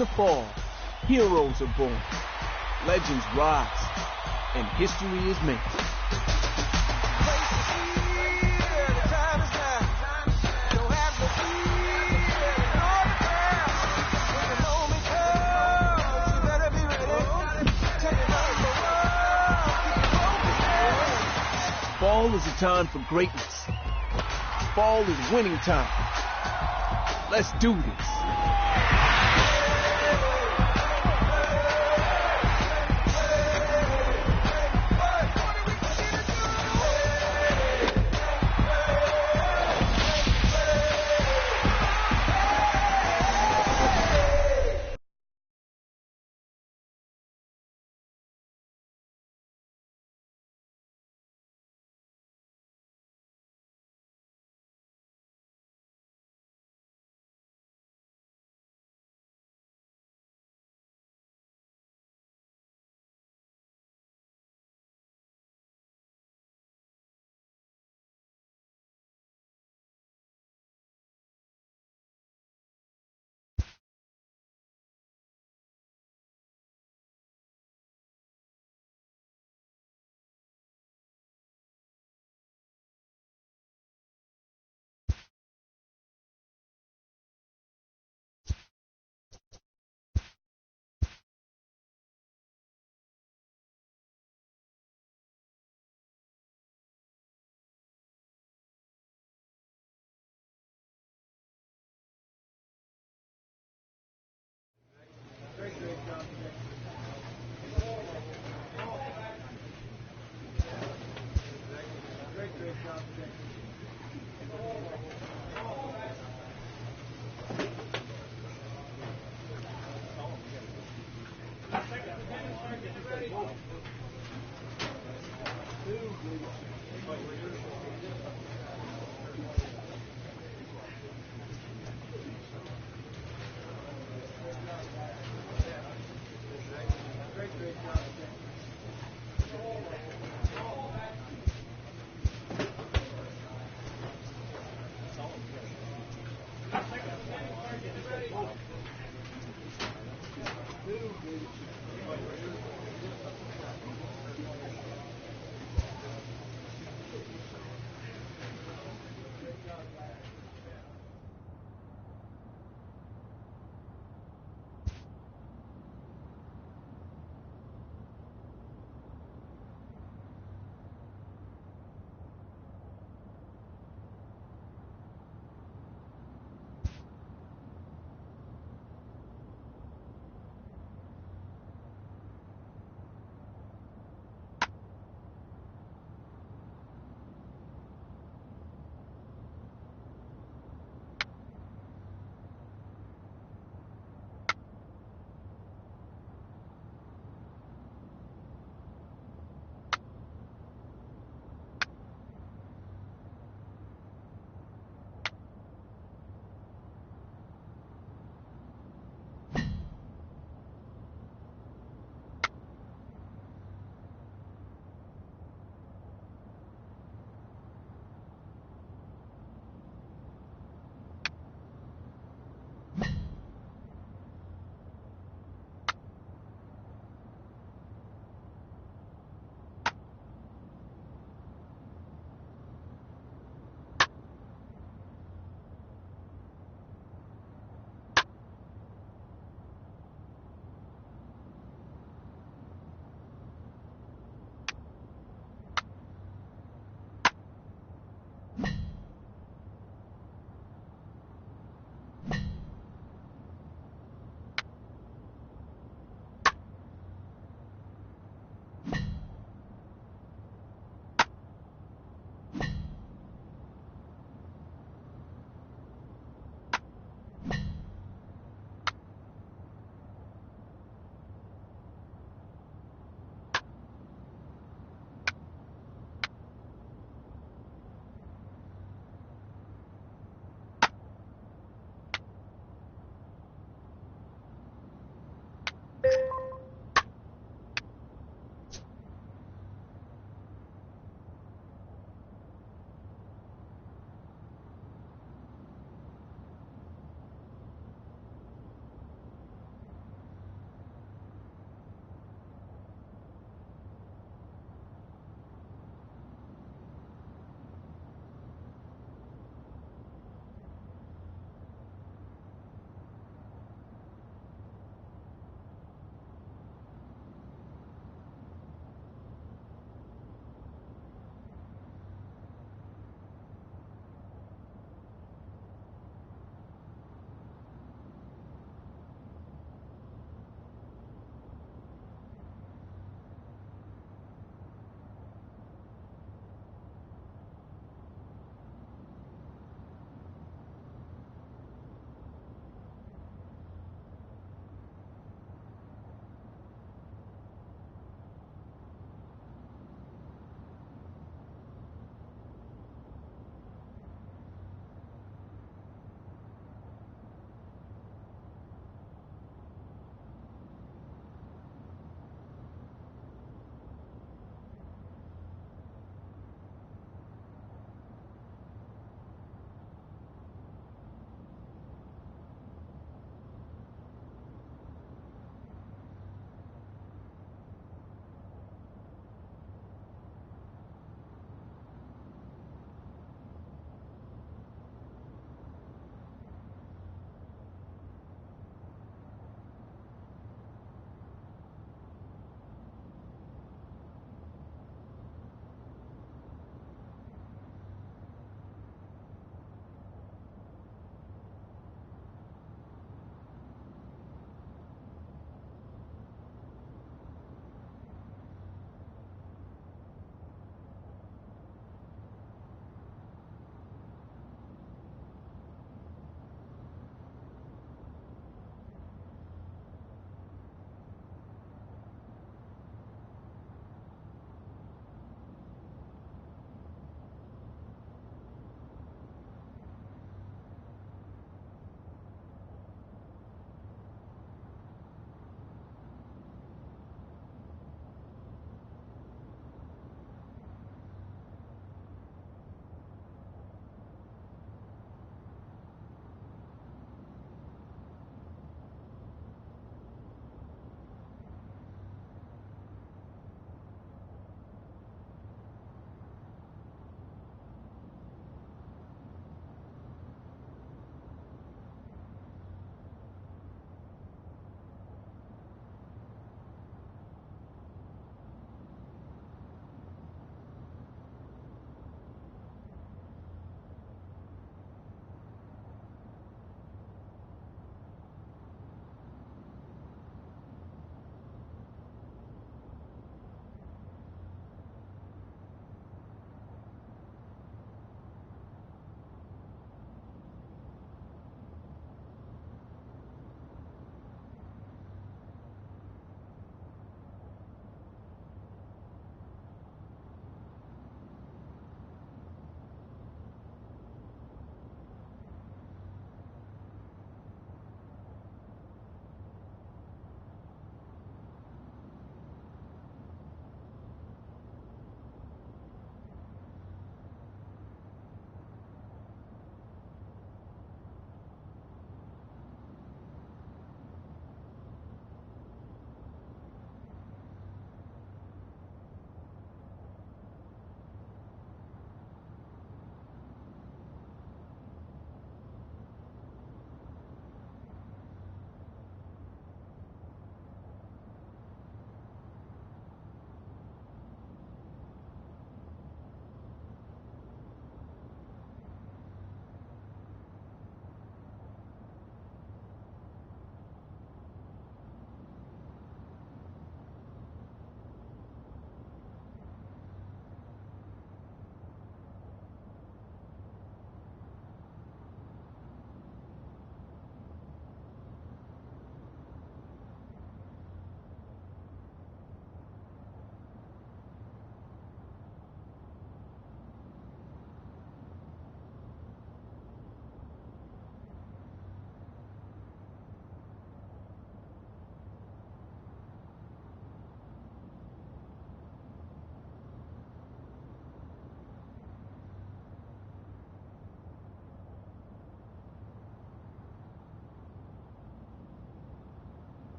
the fall, heroes are born, legends rise, and history is made. Fall is a time for greatness. Fall is winning time. Let's do this.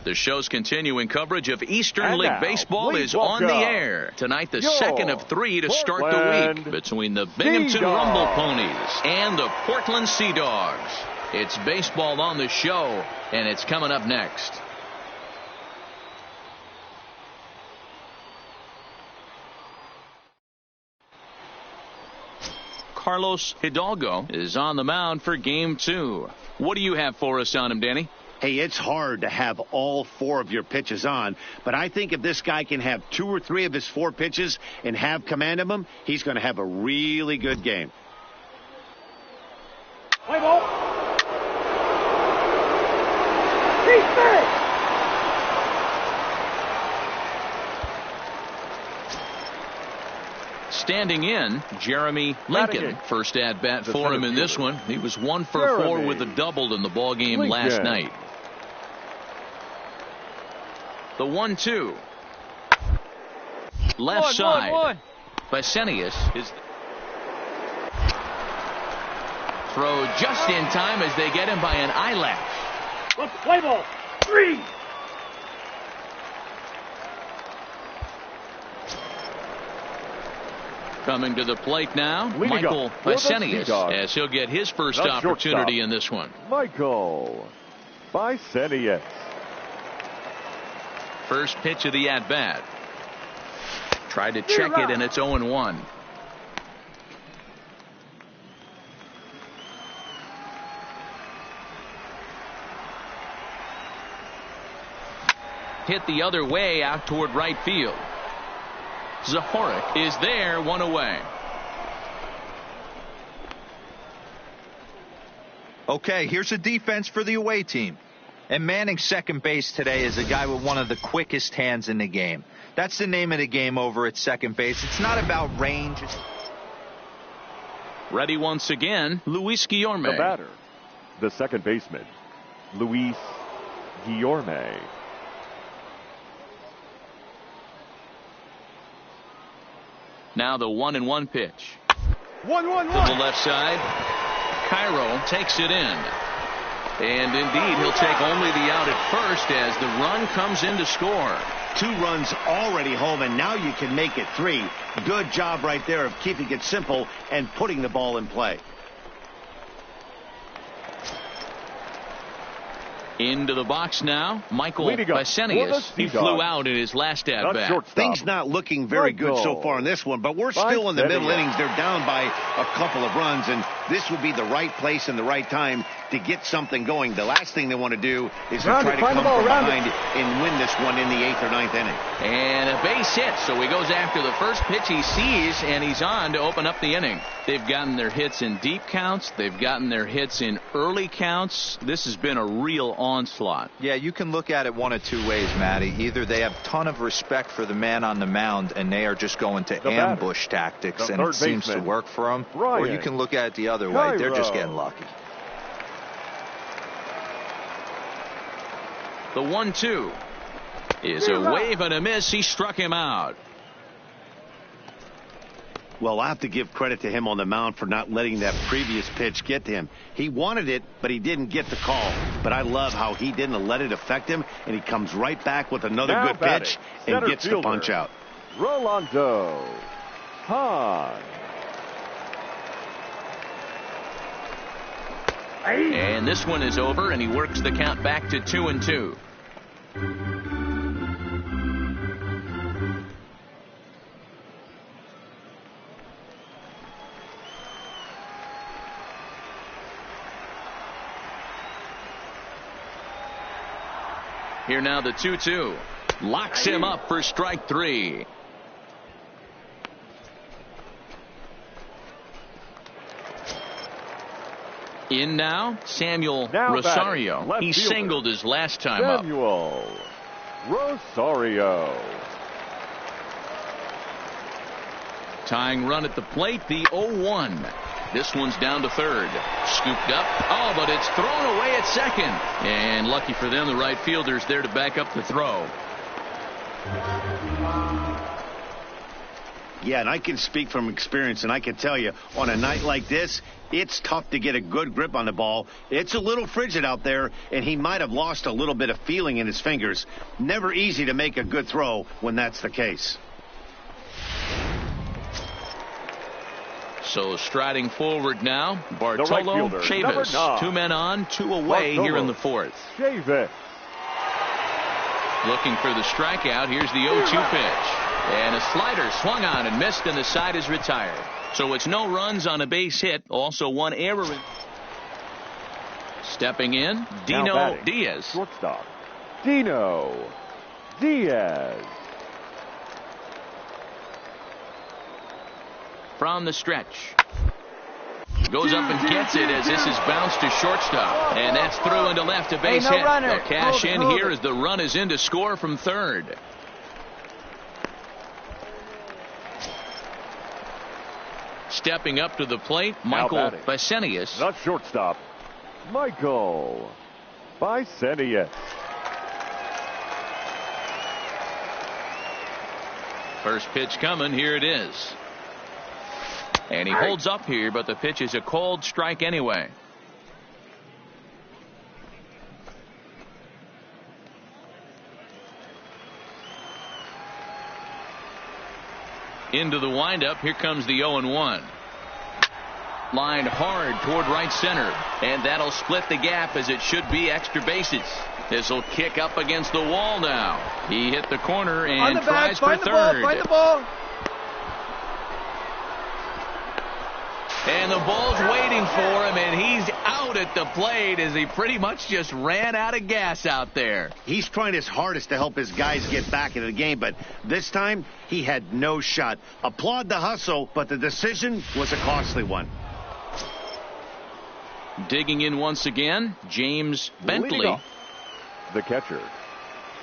The show's continuing coverage of Eastern And League now, Baseball please is on the welcome air. Tonight, the your second of 3 to start the week between the Binghamton Sea-Dogs. Rumble Ponies and the Portland Sea Dogs. It's baseball on the show, and it's coming up next. Carlos Hidalgo is on the mound for Game 2. What do you have for us on him, Danny? Hey, it's hard to have all 4 of your pitches on, but I think if this guy can have 2 or 3 of his 4 pitches and have command of them, he's going to have a really good game. Play ball. Bisce. Standing in, Jeremy Lincoln. First at bat for him in this one. He was 1 for 4 with a double in the ball game last night. The 1-2. Left side. Bisce is throw just in time as they get him by an eyelash. Let's play ball. 3. Coming to the plate now, Leading Michael Bisce, as he'll get his first opportunity in this one. Michael Bisce. First pitch of the at-bat. Tried to check it, and it's 0-1. Hit the other way out toward right field. Zahorik is there, 1 away. Okay, here's a defense for the away team. And manning second base today is a guy with one of the quickest hands in the game. That's the name of the game over at second base. It's not about range. Ready once again, Luis Guillorme. The batter, the second baseman, Luis Guillorme. Now the 1-1 pitch. 1-1-1. To the left side. Cairo takes it in. And indeed, he'll take only the out at first as the run comes in to score. 2 runs already home, and now you can make it 3. Good job right there of keeping it simple and putting the ball in play. Into the box now, Michael Bisce. He flew out in his last at-bat. Things not looking very good so far in this one, but we're still in the middle innings. They're down by a couple of runs, and this would be the right place and the right time to get something going. The last thing they want to do is to try to come from behind and win this one in the 8th or 9th inning. And a base hit, so he goes after the first pitch he sees, and he's on to open up the inning. They've gotten their hits in deep counts. They've gotten their hits in early counts. This has been a real onslaught. Yeah, you can look at it one of 2 ways, Matty. Either they have a ton of respect for the man on the mound and they are just going to ambush tactics and it seems to work for them. Or you can look at it the other way. They're just getting lucky. The 1-2 is a wave and a miss. He struck him out. Well, I have to give credit to him on the mound for not letting that previous pitch get to him. He wanted it, but he didn't get the call. But I love how he didn't let it affect him, and he comes right back with another good pitch and gets the punch out. Rolando Hahn. And this one is over, and he works the count back to 2-2. Here now the 2-2. Locks him up for strike 3. In now, Samuel Rosario. He singled his last time up. Samuel Rosario. Tying run at the plate, the 0-1. This one's down to third. Scooped up. Oh, but it's thrown away at second. And lucky for them, the right fielder's there to back up the throw. Yeah, and I can speak from experience, and I can tell you, on a night like this, it's tough to get a good grip on the ball. It's a little frigid out there, and he might have lost a little bit of feeling in his fingers. Never easy to make a good throw when that's the case. So striding forward now, Bartolo Chavis. 2 men on, 2 away here in the 4th. Chavis. Looking for the strikeout. Here's the 0-2 pitch. And a slider swung on and missed, and the side is retired. So it's no runs on a base hit. Also 1 error. Stepping in, Dino Diaz. Shortstop, Dino Diaz. From the stretch. Goes up and gets it as this is bounced to shortstop. And that's through into left, a base hit. They'll cash in here as the run is in to score from third. Stepping up to the plate, Michael Bisce. The shortstop, Michael Bisce. First pitch coming. Here it is. And he holds up here, but the pitch is a called strike anyway. Into the windup. Here comes the 0-1. Lined hard toward right center. And that'll split the gap as it should be extra bases. This will kick up against the wall now. He hit the corner and tries for third. Find the ball. And the ball's waiting for him, and he's out at the plate as he pretty much just ran out of gas out there. He's trying his hardest to help his guys get back into the game, but this time he had no shot. Applaud the hustle, but the decision was a costly one. Digging in once again, James Bentley. The catcher,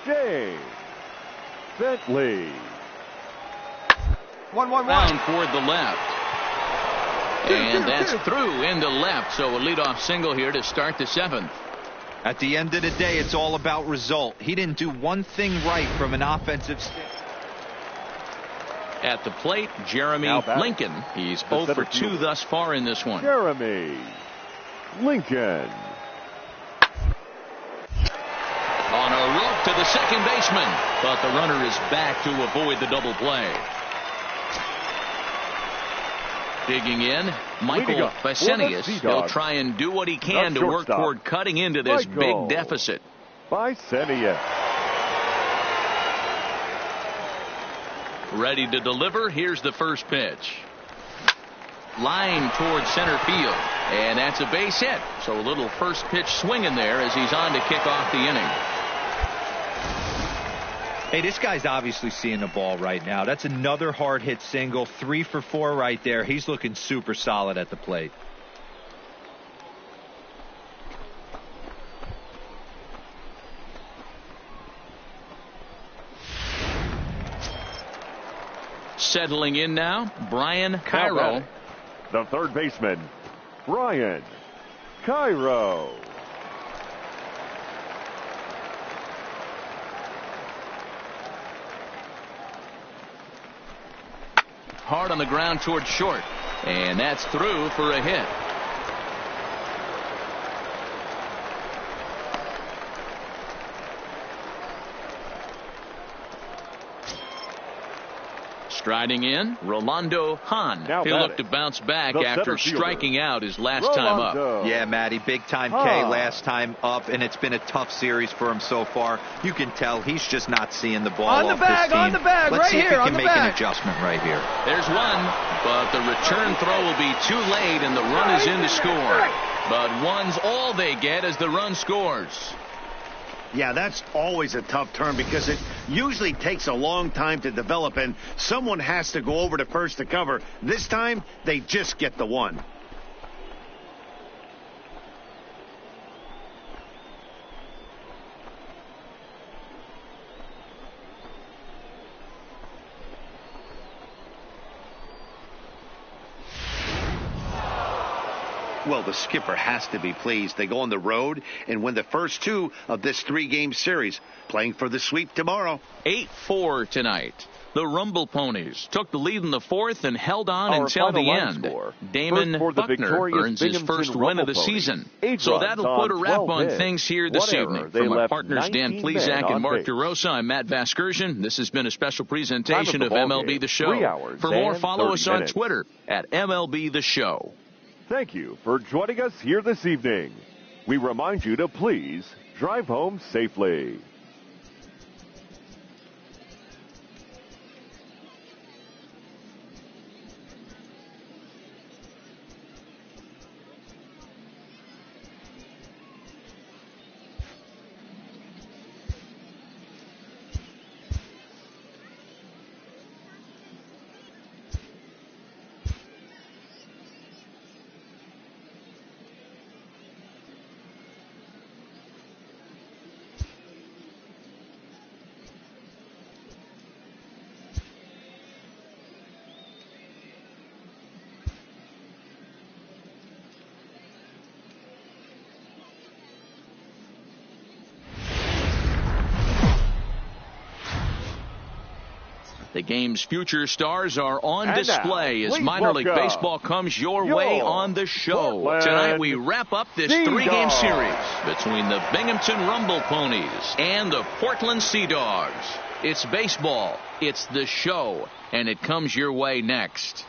James Bentley. 1-1-1. Down toward the left. And that's through into left. So a leadoff single here to start the 7th. At the end of the day, it's all about result. He didn't do one thing right from an offensive standpoint. At the plate, Jeremy Lincoln. He's 0 for 2 thus far in this one. Jeremy Lincoln. On a rope to the second baseman. But the runner is back to avoid the double play. Digging in, Michael Bisce. He'll try and do what he can to work toward cutting into this big deficit. Bisce. Ready to deliver. Here's the first pitch. Line toward center field. And that's a base hit. So a little first pitch swing in there as he's on to kick off the inning. Hey, this guy's obviously seeing the ball right now. That's another hard hit single. 3 for 4 right there. He's looking super solid at the plate. Settling in now, Brian Cairo. The third baseman, Brian Cairo. Hard on the ground toward short. And that's through for a hit. Striding in, Rolando Hahn. He'll look to bounce back after striking out his last time up. Yeah, Matty, big time K last time up, and it's been a tough series for him so far. You can tell he's just not seeing the ball on the bag, on the bag, Let's see right if here, he can make an adjustment right here. There's one, but the return throw will be too late, and the run is in to score. But one's all they get as the run scores. Yeah, that's always a tough turn because it usually takes a long time to develop, and someone has to go over to first to cover. This time, they just get the one. Well, the skipper has to be pleased. They go on the road and win the first 2 of this 3-game series, playing for the sweep tomorrow. 8-4 tonight. The Rumble Ponies took the lead in the fourth and held on until the end. Damon Buckner earns his first win of the season. So that'll put a wrap on things here this evening. From our partners Dan Plezak and Mark DeRosa, I'm Matt Vasgersian. This has been a special presentation of MLB The Show. For more, follow us on Twitter at MLB The Show. Thank you for joining us here this evening. We remind you to please drive home safely. The game's future stars are on display as minor league baseball comes your way on the show. Tonight we wrap up this three-game series between the Binghamton Rumble Ponies and the Portland Sea Dogs. It's baseball, it's the show, and it comes your way next.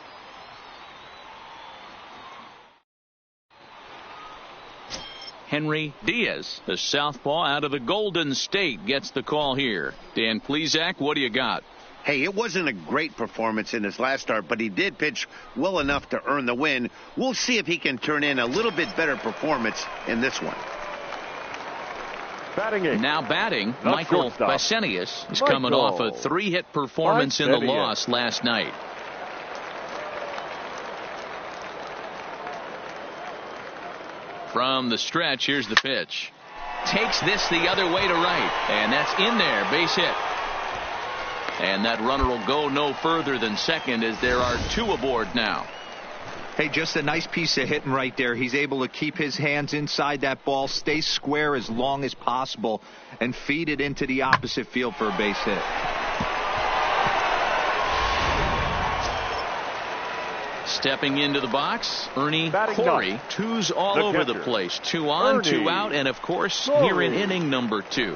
Henry Diaz, the southpaw out of the Golden State, gets the call here. Dan Plezak, what do you got? Hey, it wasn't a great performance in his last start, but he did pitch well enough to earn the win. We'll see if he can turn in a little bit better performance in this one. Now batting, Michael Bisce is coming off a 3-hit performance in the loss last night. From the stretch, here's the pitch. Takes this the other way to right, and that's in there, base hit. And that runner will go no further than second as there are two aboard now. Hey, just a nice piece of hitting right there. He's able to keep his hands inside that ball, stay square as long as possible, and feed it into the opposite field for a base hit. Stepping into the box, Ernie Corey. Twos all over the place. 2 on, 2 out, and of course, here in inning number 2.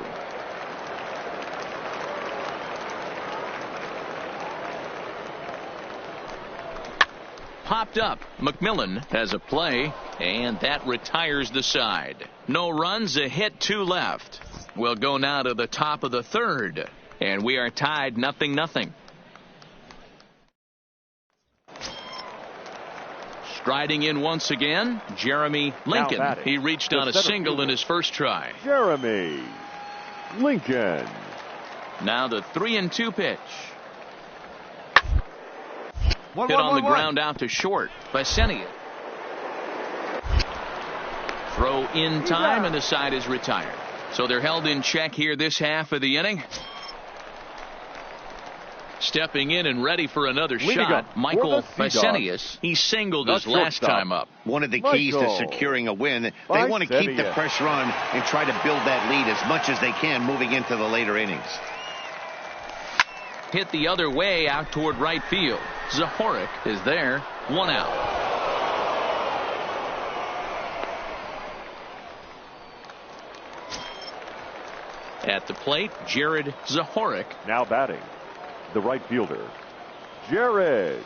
Popped up. McMillan has a play, and that retires the side. No runs, a hit, 2 left. We'll go now to the top of the third, and we are tied 0-0. Striding in once again, Jeremy Lincoln. He reached on a single in his first try. Jeremy Lincoln. Now the 3-2 pitch. Hit on the ground out to short by Bisce. Throw in time, and the side is retired. So they're held in check here this half of the inning. Stepping in and ready for another shot, Michael Bisce. He singled his last time up. One of the keys to securing a win, they want to keep the pressure on and try to build that lead as much as they can moving into the later innings. Hit the other way out toward right field. Zahorik is there. 1 out. At the plate, Jared Zahorik. Now batting, the right fielder, Jared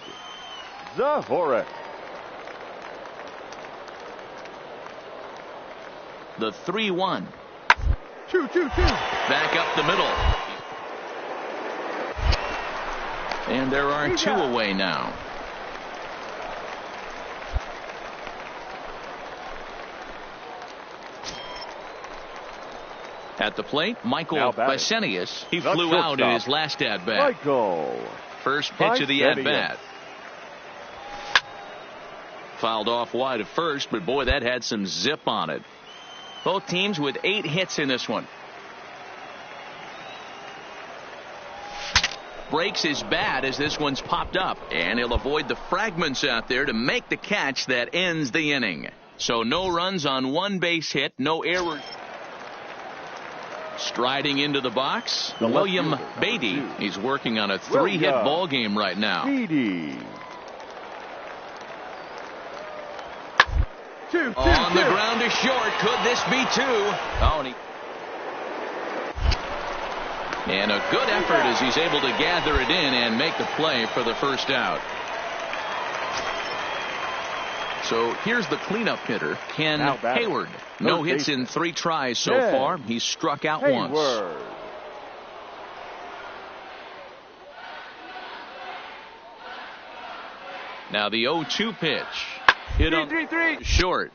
Zahorik. The 3-1. 2-2-2. Back up the middle. And there are 2 away now. At the plate, Michael Bisce. He flew out in his last at-bat. First pitch of the at-bat. Fouled off wide at first, but boy, that had some zip on it. Both teams with 8 hits in this one. Breaks his bat as this one's popped up, and he'll avoid the fragments out there to make the catch that ends the inning. So no runs on 1 base hit, no errors. Striding into the box, William Beatty. He's working on a 3-hit ball game right now. Beatty. On the ground to short. Could this be 2? And a good effort as he's able to gather it in and make the play for the first out. So here's the cleanup hitter, Ken Hayward. No hits in 3 tries so far. He's struck out once. Now the 0-2 pitch. Hit on short.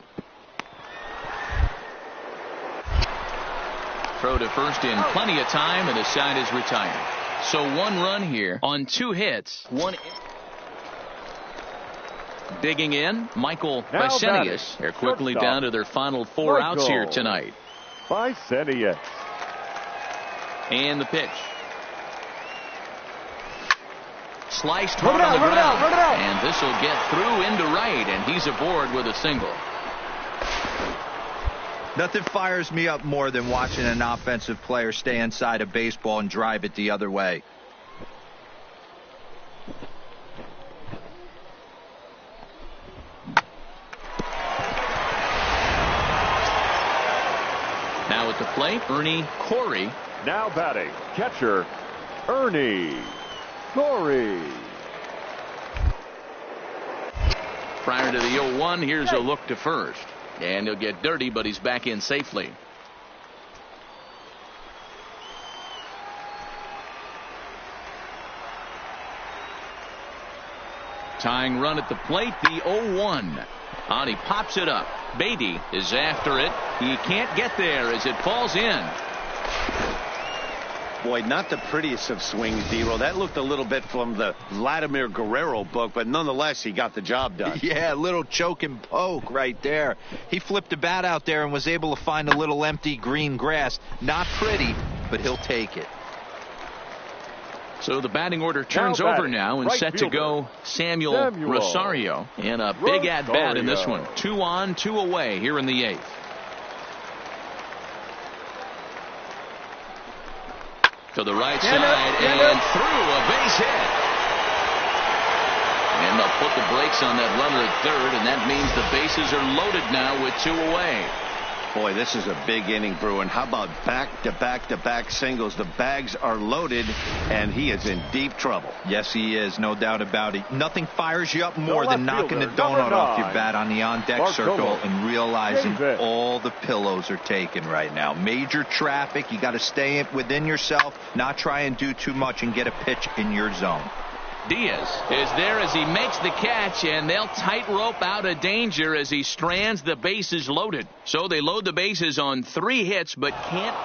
Throw to first in plenty of time, and the side is retired. So 1 run here on 2 hits. 1. Digging in, Michael Bisce. They're quickly down to their final 4 outs here tonight. Bisce. And the pitch. Sliced hard on the ground. And this will get through into right, and he's aboard with a single. Nothing fires me up more than watching an offensive player stay inside a baseball and drive it the other way. Now at the plate, Ernie Corey. Now batting, catcher, Ernie Corey. Prior to the 0-1, here's a look to first. And he'll get dirty, but he's back in safely. Tying run at the plate, the 0-1. On he pops it up. Beatty is after it. He can't get there as it falls in. Boy, not the prettiest of swings, D-Roll. That looked a little bit from the Vladimir Guerrero book, but nonetheless, he got the job done. Yeah, a little choke and poke right there. He flipped the bat out there and was able to find a little empty green grass. Not pretty, but he'll take it. So the batting order turns over now, and set to go Samuel Rosario. And a big at-bat in this one. 2 on, 2 away here in the 8th. To the right side and through a base hit. And they'll put the brakes on that runner at third, and that means the bases are loaded now with 2 away. Boy, this is a big inning, Bruin. How about back-to-back-to-back singles? The bags are loaded, and he is in deep trouble. Yes, he is. No doubt about it. Nothing fires you up more than knocking the donut off your bat on the on-deck circle and realizing all the pillows are taken right now. Major traffic. You got to stay within yourself, not try and do too much and get a pitch in your zone. Diaz is there as he makes the catch, and they'll tightrope out of danger as he strands the bases loaded. So they load the bases on 3 hits, but can't.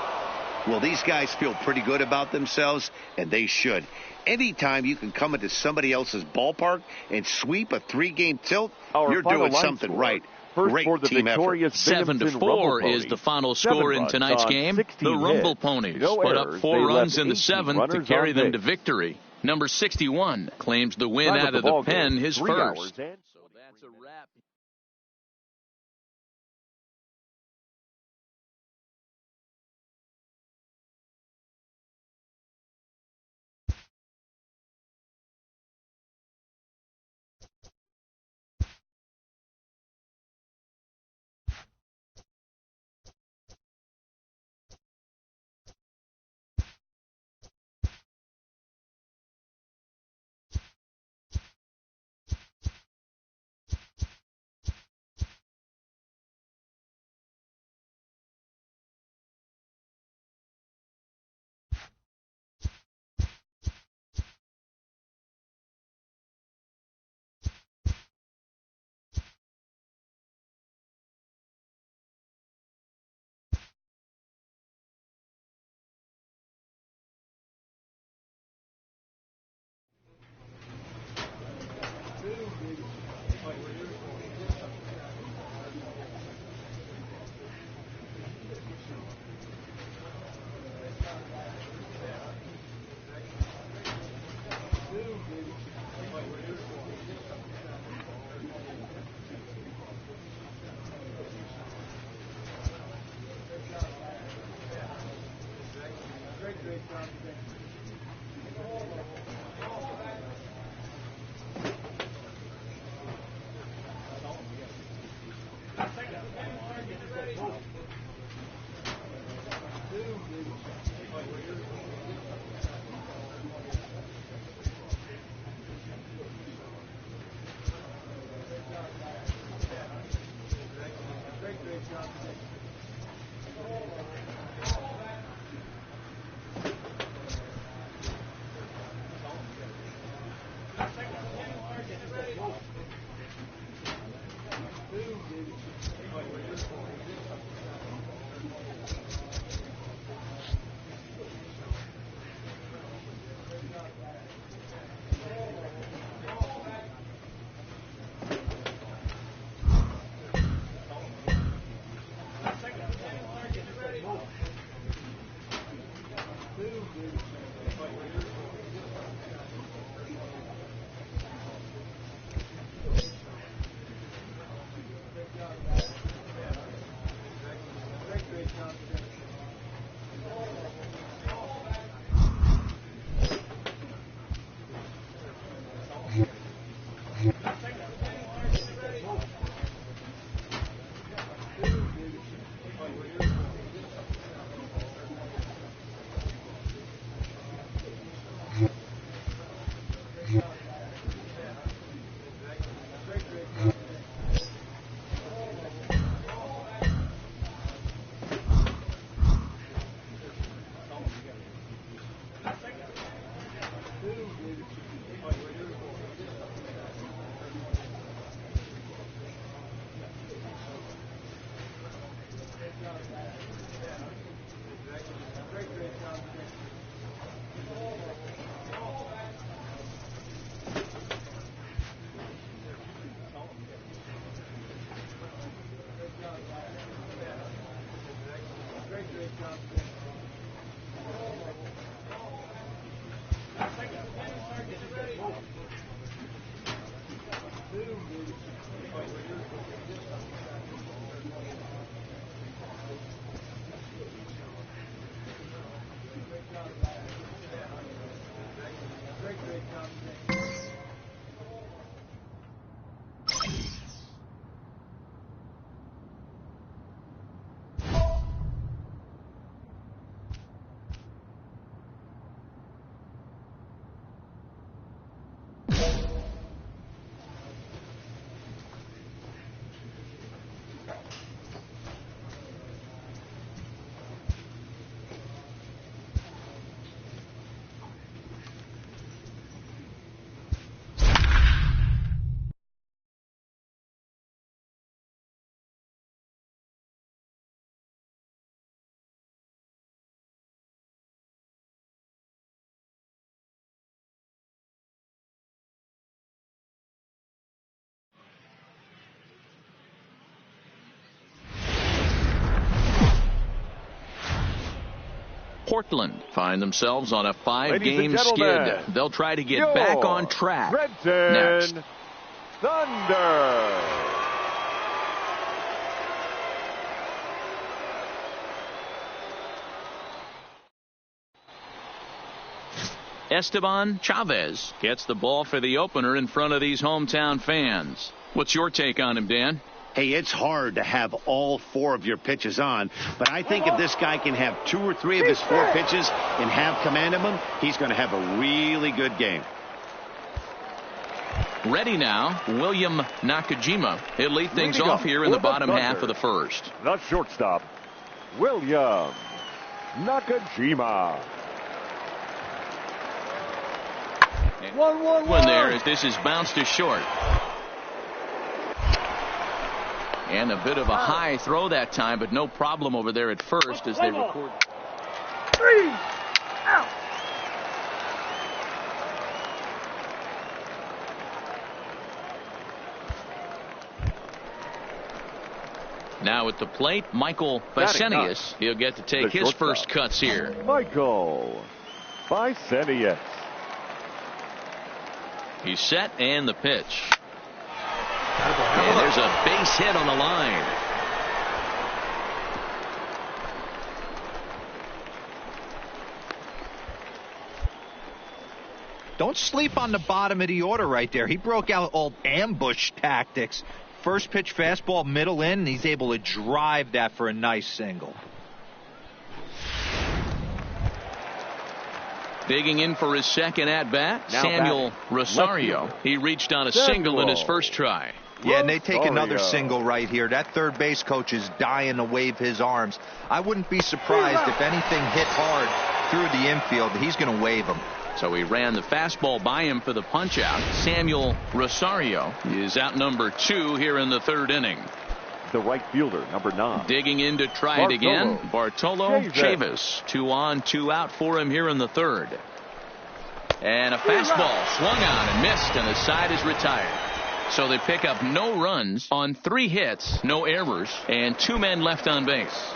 Well, these guys feel pretty good about themselves, and they should. Anytime you can come into somebody else's ballpark and sweep a 3-game tilt, you're doing something right. Great team effort. 7-4 is the final score in tonight's game. The Rumble Ponies put up 4 runs in the 7th to carry them to victory. Number 61 claims the win out of the pen, his first. Portland find themselves on a 5-game skid. They'll try to get back on track next. Thunder. Esteban Chavez gets the ball for the opener in front of these hometown fans. What's your take on him, Dan? Hey, it's hard to have all 4 of your pitches on, but I think if this guy can have 2 or 3 of his 4 pitches and have command of them, he's going to have a really good game. Ready now, William Nakajima. He'll lead things off here in the bottom half of the first. The shortstop, William Nakajima. 1-1-1 there as this is bounced to short. And a bit of a high throw that time, but no problem over there at first as they record. 3 out. Now at the plate, Michael Bisce. He'll get to take his first cuts here. Michael Bisce. He's set and the pitch. And there's a base hit on the line. Don't sleep on the bottom of the order right there. He broke out old ambush tactics. First pitch fastball, middle in, and he's able to drive that for a nice single. Digging in for his second at-bat, Samuel Rosario. He reached on a single in his first try. Yeah, and they take another single right here. That third base coach is dying to wave his arms. I wouldn't be surprised if anything hit hard through the infield. He's going to wave them. So he ran the fastball by him for the punch-out. Samuel Rosario is out number 2 here in the third inning. The right fielder, number 9. Digging in to try it again, Bartolo Chavis. 2 on, 2 out for him here in the third. And a fastball swung on and missed, and the side is retired. So they pick up no runs on 3 hits, no errors, and 2 men left on base.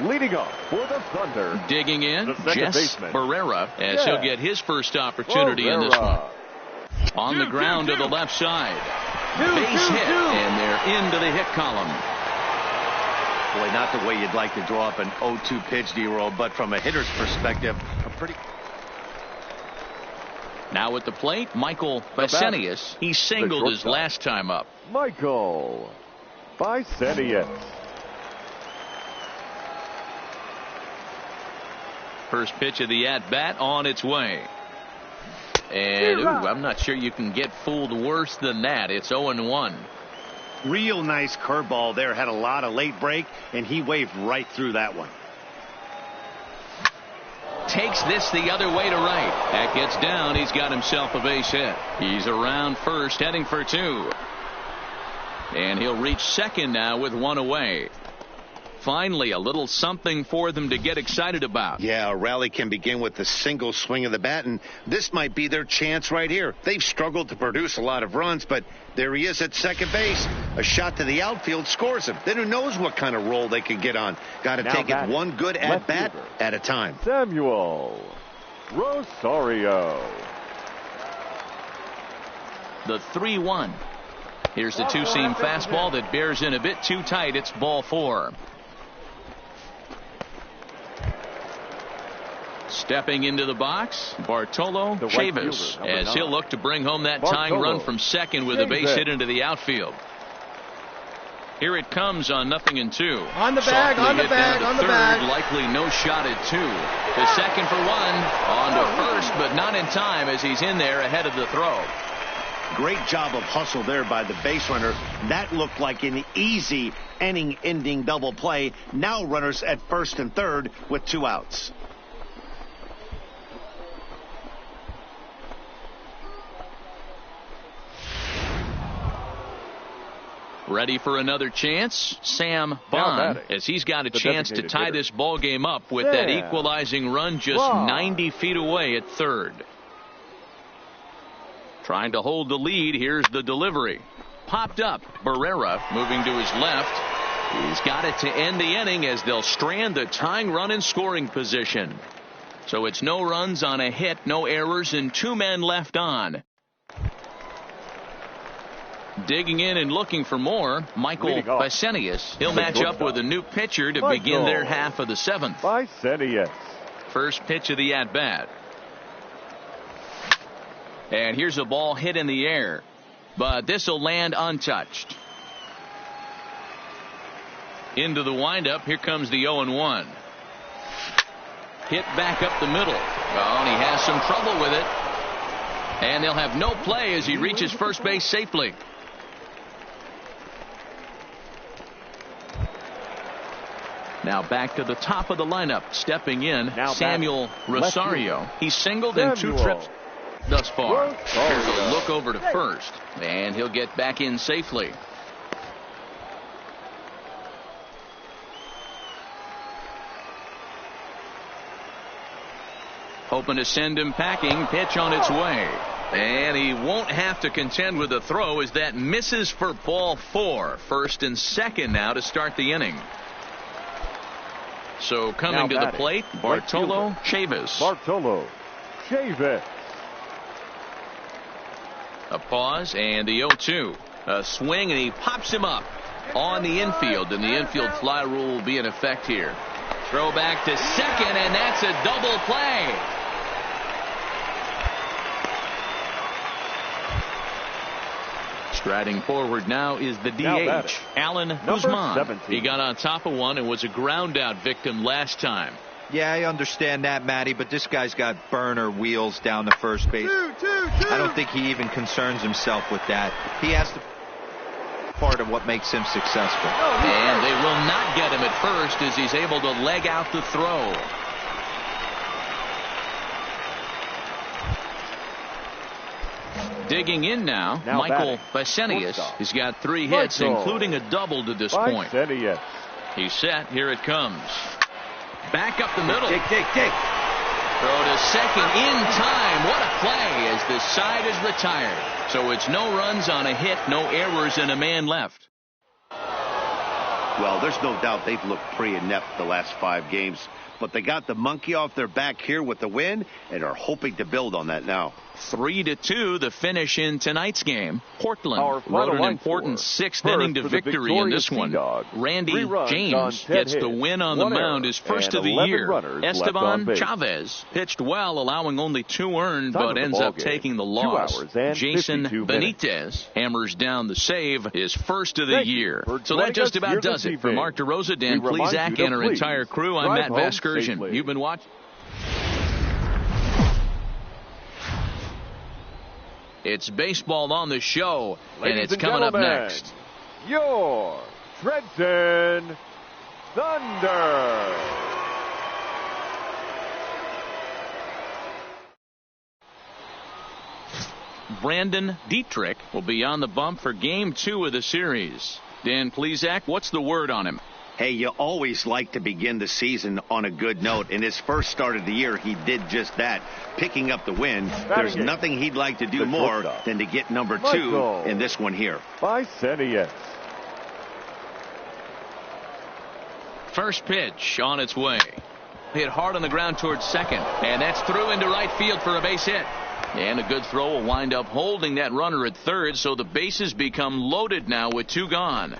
Leading off for the Thunder. Digging in, Jess Barrera, as he'll get his first opportunity in this one. On the ground to the left side. Base hit, and they're into the hit column. Boy, not the way you'd like to draw up an 0-2 pitch, D-roll, but from a hitter's perspective, a pretty... Now at the plate, Michael Bisce. He singled his last time up. Michael Bisce. First pitch of the at-bat on its way. And I'm not sure you can get fooled worse than that. It's 0-1. Real nice curveball there. Had a lot of late break, and he waved right through that one. Takes this the other way to right. That gets down. He's got himself a base hit. He's around first, heading for 2. And he'll reach second now with 1 away. Finally, a little something for them to get excited about. Yeah, a rally can begin with a single swing of the bat, and this might be their chance right here. They've struggled to produce a lot of runs, but there he is at second base. A shot to the outfield scores him. Then who knows what kind of roll they can get on. Got to take it one good at-bat at a time. Samuel Rosario. The 3-1. Here's the 2-seam fastball that bears in a bit too tight. It's ball 4. Stepping into the box, Bartolo Chavis, as he'll look to bring home that tying run from second with a base hit into the outfield. Here it comes on 0-2. On the bag, on the bag, on the bag. Likely no shot at 2. The second for 1. On to first, but not in time as he's in there ahead of the throw. Great job of hustle there by the base runner. That looked like an easy inning-ending double play. Now runners at first and third with 2 outs. Ready for another chance, Sam Bond, as he's got a chance to tie this ball game up with that equalizing run just 90 feet away at third. Trying to hold the lead. Here's the delivery. Popped up. Barrera moving to his left. He's got it to end the inning as they'll strand the tying run in scoring position. So it's no runs on a hit, no errors, and 2 men left on. Digging in and looking for more, Michael Bisce. He'll match up with a new pitcher to begin their half of the 7th. Bisce. First pitch of the at-bat. And here's a ball hit in the air, but this will land untouched. Into the windup. Here comes the 0-1. Hit back up the middle. Oh, and he has some trouble with it. And they'll have no play as he reaches first base safely. Now back to the top of the lineup. Stepping in, Samuel Rosario. He's singled in 2 trips thus far. Here's a look over to first, and he'll get back in safely. Hoping to send him packing. Pitch on its way. And he won't have to contend with a throw as that misses for ball 4. First and second now to start the inning. So coming to the plate, Bartolo Chavis. Bartolo Chavis. A pause and the 0-2. A swing and he pops him up on the infield, and the infield fly rule will be in effect here. Throw back to second, and that's a double play. Striding forward now is the DH, Alan Guzman. He got on top of one and was a ground out victim last time. Yeah, I understand that, Matty, but this guy's got burner wheels down the first base. I don't think he even concerns himself with that. He has to part of what makes him successful. And they will not get him at first as he's able to leg out the throw. Digging in now Michael Bisce. He's got 3 hits, including a double to this point. He's set. Here it comes. Back up the middle. Dig. Throw to second in time. What a play as the side is retired. So it's no runs on a hit, no errors, and a man left. Well, there's no doubt they've looked pretty inept the last 5 games. But they got the monkey off their back here with the win and are hoping to build on that now. 3-2 the finish in tonight's game. Portland wrote an important 6th inning to victory in this one. Randy James gets the win on the mound, his first of the year. Esteban Chavez pitched well, allowing only 2 earned, but ends up taking the loss. Jason Benitez hammers down the save, his first of the year. So that just about does it. For Mark DeRosa, Dan Plesac, and our entire crew, I'm Matt Vasquez. You've been watching. It's baseball on the show, and it's coming up next. Your Trenton Thunder. Brandon Dietrich will be on the bump for Game 2 of the series. Dan Plesac, what's the word on him? Hey, you always like to begin the season on a good note. In his first start of the year, he did just that, picking up the win. There's nothing he'd like to do more than to get number 2 in this one here. Bisce. First pitch on its way. Hit hard on the ground towards second, and that's through into right field for a base hit. And a good throw will wind up holding that runner at third, so the bases become loaded now with 2 gone.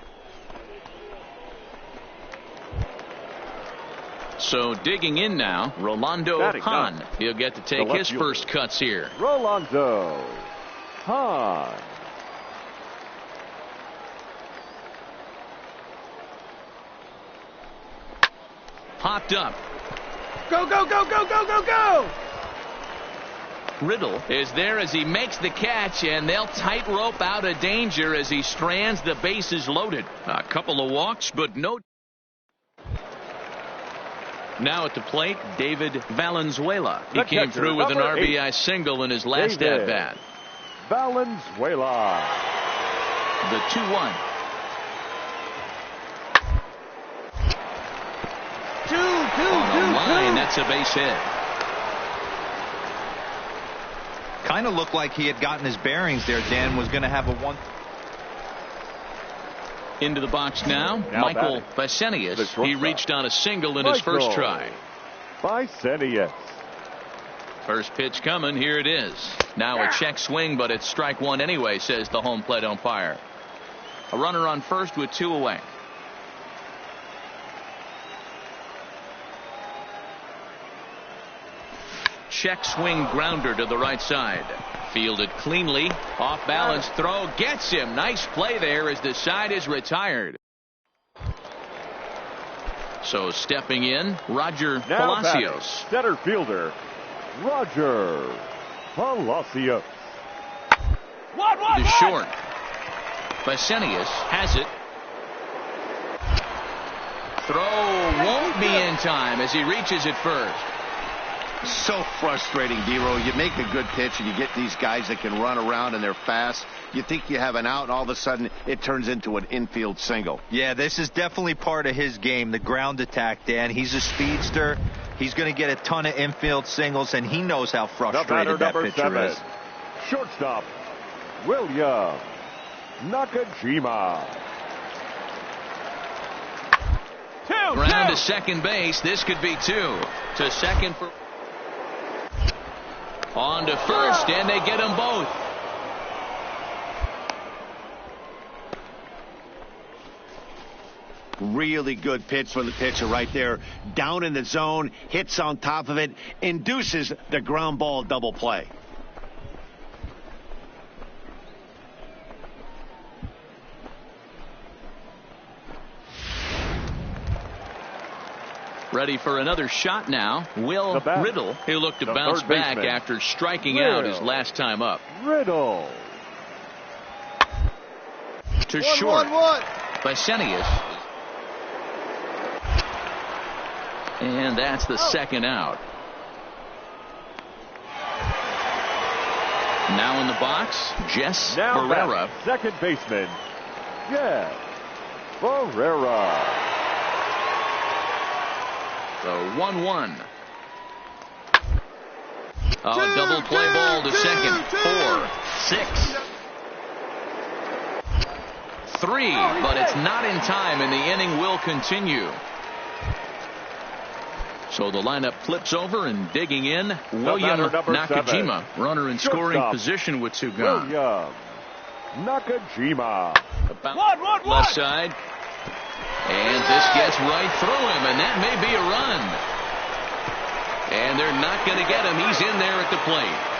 So digging in now, Rolando Hahn. He'll get to take his first cuts here. Rolando Hahn. Popped up. Go! Riddle is there as he makes the catch, and they'll tightrope out of danger as he strands the bases loaded. A couple of walks, but no. Now at the plate, David Valenzuela. He came through with an RBI single in his last at-bat. Valenzuela. The 2-1. 2. On the line, that's a base hit. Kind of looked like he had gotten his bearings there. Dan was going to have a 1. Into the box now Michael Bisce. He reached on a single in his first try. Bisce. First pitch coming. Here it is. Now a check swing, but it's strike 1 anyway, says the home plate umpire. A runner on first with 2 away. Check swing grounder to the right side. Fielded cleanly. Off balance throw gets him. Nice play there as the side is retired. So stepping in, Roger Palacios. Center fielder, Roger Palacios. To short. Bisce has it. Throw won't be in time as he reaches it first. So frustrating, D-Row. You make a good pitch and you get these guys that can run around and they're fast. You think you have an out and all of a sudden it turns into an infield single. Yeah, this is definitely part of his game, the ground attack, Dan. He's a speedster. He's going to get a ton of infield singles, and he knows how frustrated that pitcher is. Shortstop, William Nakajima. Ground to second base. This could be 2. To second for. On to first, and they get them both. Really good pitch from the pitcher right there. Down in the zone, hits on top of it, induces the ground ball double play. Ready for another shot now. Will Riddle. He'll look to bounce back after striking out his last time up. Riddle. To short. Bisce. And that's the second out. Now in the box, Jess Barrera. Second baseman, Jess Barrera. So 1-1. Double play ball to second. 4, 6, 3, but it's not in time, and the inning will continue. So the lineup flips over, and digging in, William Nakajima, runner in scoring position with 2 gone. William Nakajima. Left side. And this gets right through him, and that may be a run. And they're not going to get him. He's in there at the plate.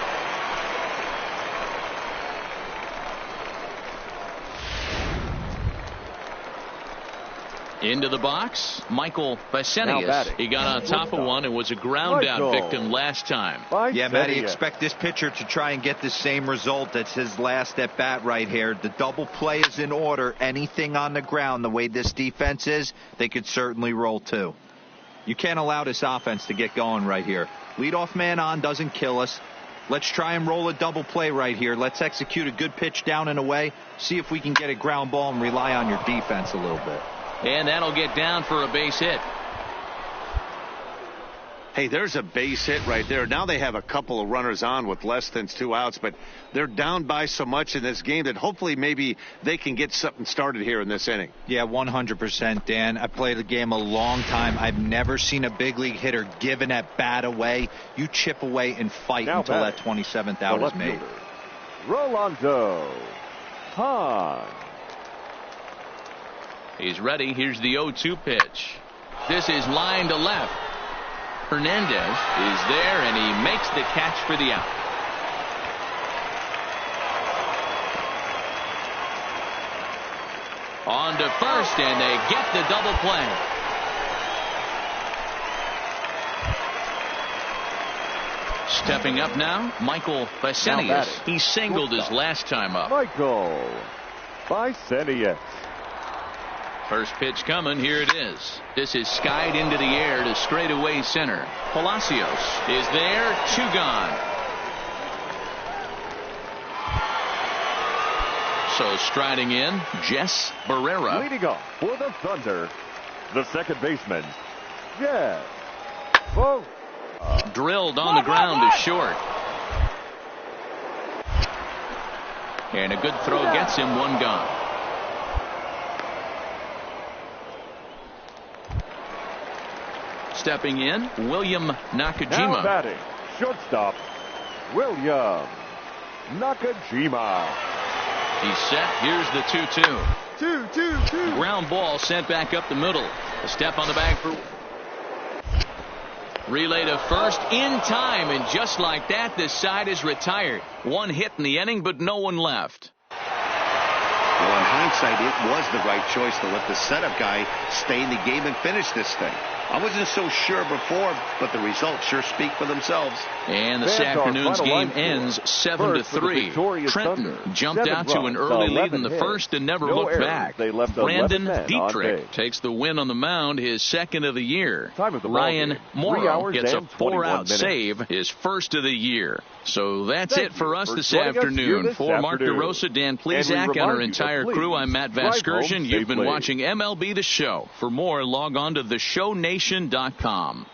Into the box, Michael Bisce. He got on top of one and was a ground down victim last time. Yeah, Matty, expect this pitcher to try and get the same result. That's his last at bat right here. The double play is in order. Anything on the ground, the way this defense is, they could certainly roll too. You can't allow this offense to get going right here. Leadoff man on doesn't kill us. Let's try and roll a double play right here. Let's execute a good pitch down and away. See if we can get a ground ball and rely on your defense a little bit. And that'll get down for a base hit. Hey, there's a base hit right there. Now they have a couple of runners on with less than 2 outs, but they're down by so much in this game that hopefully maybe they can get something started here in this inning. Yeah, 100%, Dan. I played the game a long time. I've never seen a big league hitter give an at bat away. You chip away and fight until that 27th out is made. Rolando Hahn. He's ready. Here's the 0-2 pitch. This is line to left. Hernandez is there, and he makes the catch for the out. On to first, and they get the double play. Stepping up now, Michael Bisce. He singled his last time up. Michael Bisce. First pitch coming. Here it is. This is skied into the air to straightaway center. Palacios is there. 2 gone. So striding in, Jess Barrera. Leading off for the Thunder, the second baseman, Jess Barrera. Drilled on the ground to short. And a good throw gets him. 1 gone. Stepping in, William Nakajima. Now batting, shortstop, William Nakajima. He's set. Here's the 2-2. 2-2-2. Ground ball sent back up the middle. A step on the bag for relay to first in time, and just like that, this side is retired. 1 hit in the inning, but no one left. Well, in hindsight, it was the right choice to let the setup guy stay in the game and finish this thing. I wasn't so sure before, but the results sure speak for themselves. And this afternoon's game ends 7-3. Trenton jumped out to an early lead in the first and never looked back. Brandon Dietrich takes the win on the mound, his second of the year. Ryan Morrow gets a 4-out save, his first of the year. So that's it for us this afternoon. For Mark DeRosa, Dan Plesac, and our entire crew, I'm Matt Vasgersian. You've been watching MLB The Show. For more, log on to theshownation.com.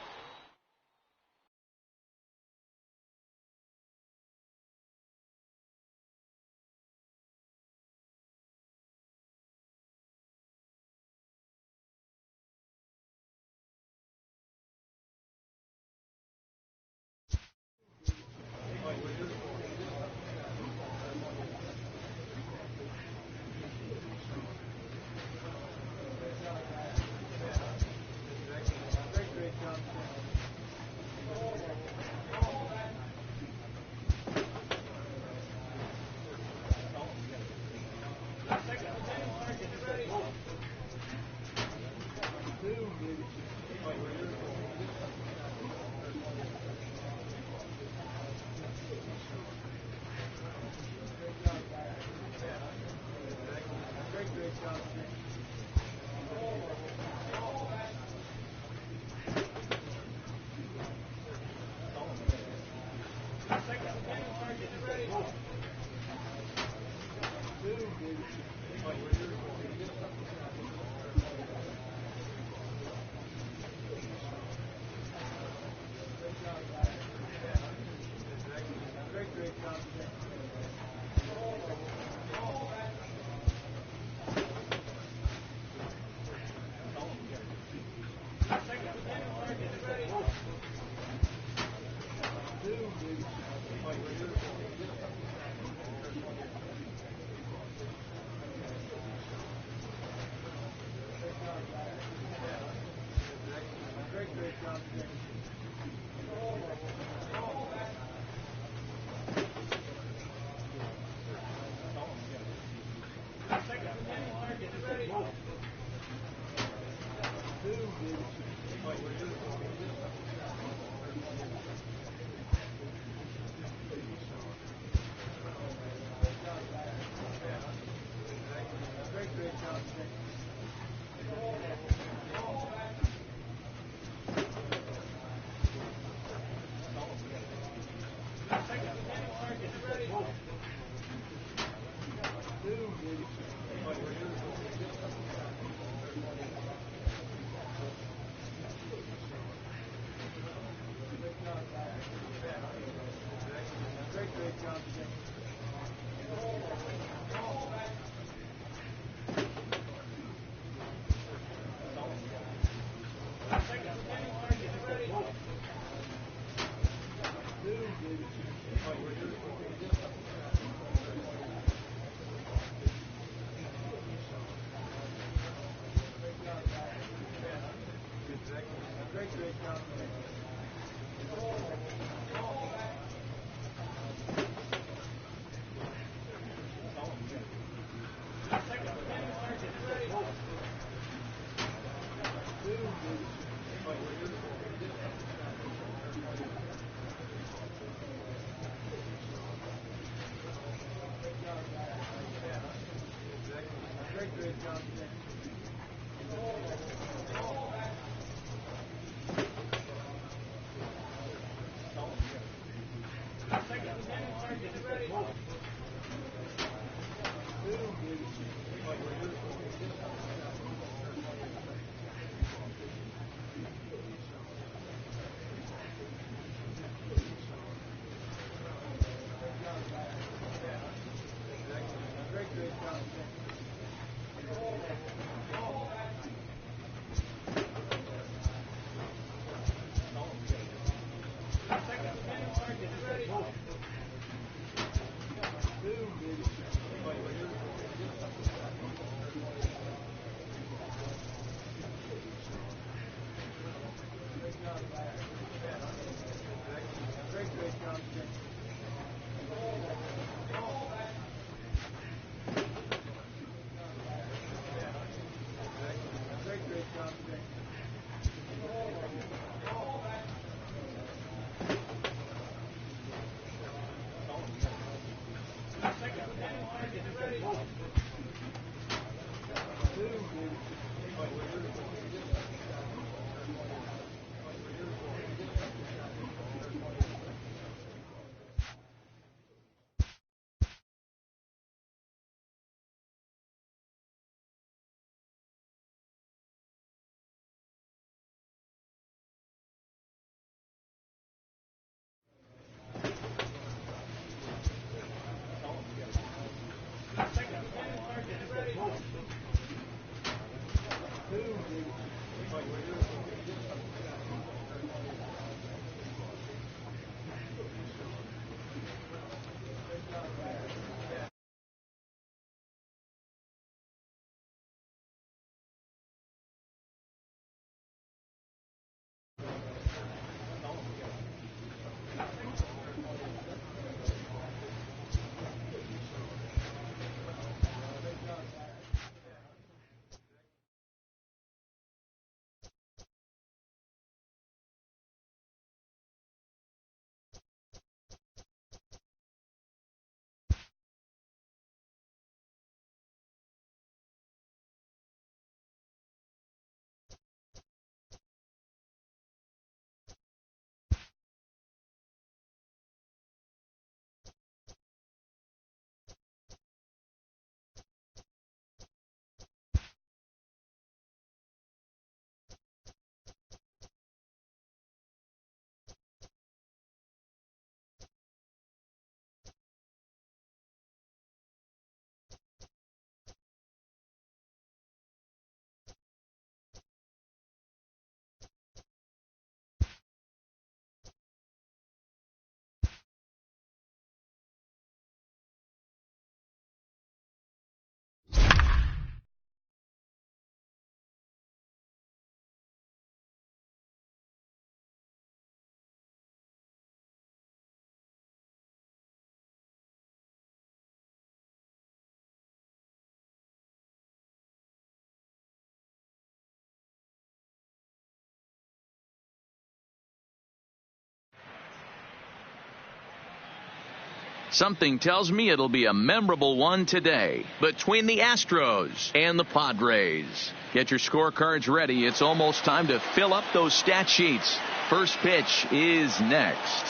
Something tells me it'll be a memorable one today between the Astros and the Padres. Get your scorecards ready. It's almost time to fill up those stat sheets. First pitch is next.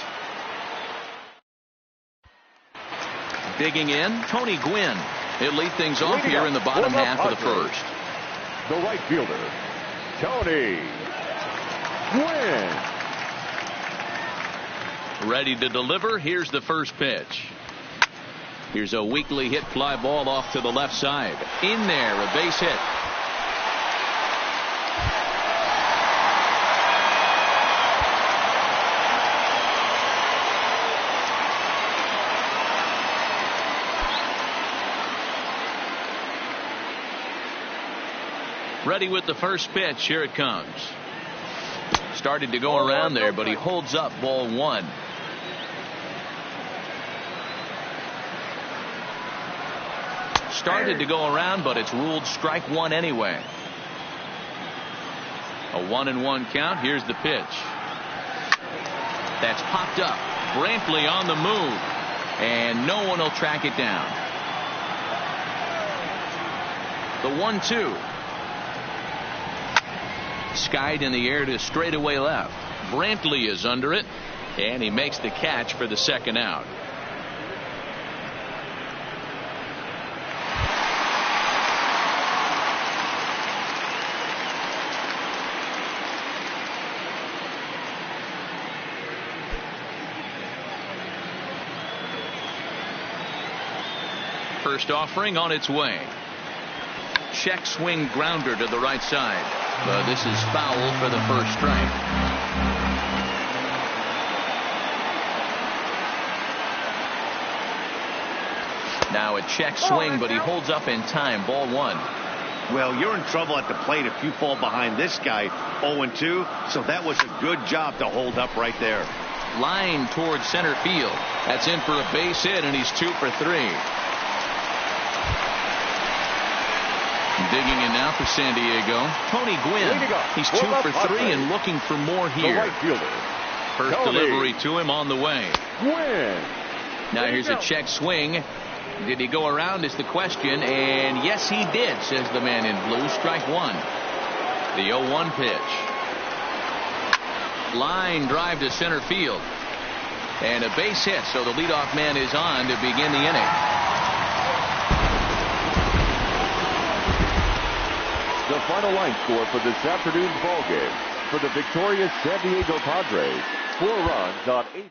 Digging in, Tony Gwynn. He'll lead things off here in the bottom half of the first. The right fielder, Tony Gwynn. Ready to deliver. Here's the first pitch. Here's a weakly hit fly ball off to the left side. In there, a base hit. Ready with the first pitch. Here it comes. Started to go around there, but he holds up ball one. Started to go around, but it's ruled strike one anyway. A 1-1 count. Here's the pitch. That's popped up. Brantley on the move, and no one will track it down. The 1-2. Skied in the air to straightaway left. Brantley is under it, and he makes the catch for the second out. First offering on its way. Check swing grounder to the right side. But this is foul for the first strike. Now a check swing, but he holds up in time. Ball one. Well, you're in trouble at the plate if you fall behind this guy 0-2. So that was a good job to hold up right there. Line towards center field. That's in for a base hit, and he's 2 for 3. Digging in now for San Diego, Tony Gwynn. He's 2 for 3 and looking for more here. First delivery to him on the way. Now here's a check swing. Did he go around is the question, and yes he did, says the man in blue. Strike one. The 0-1 pitch. Line drive to center field, and a base hit, so the leadoff man is on to begin the inning. The final line score for this afternoon's ball game for the victorious San Diego Padres: 4 runs on 8 hits.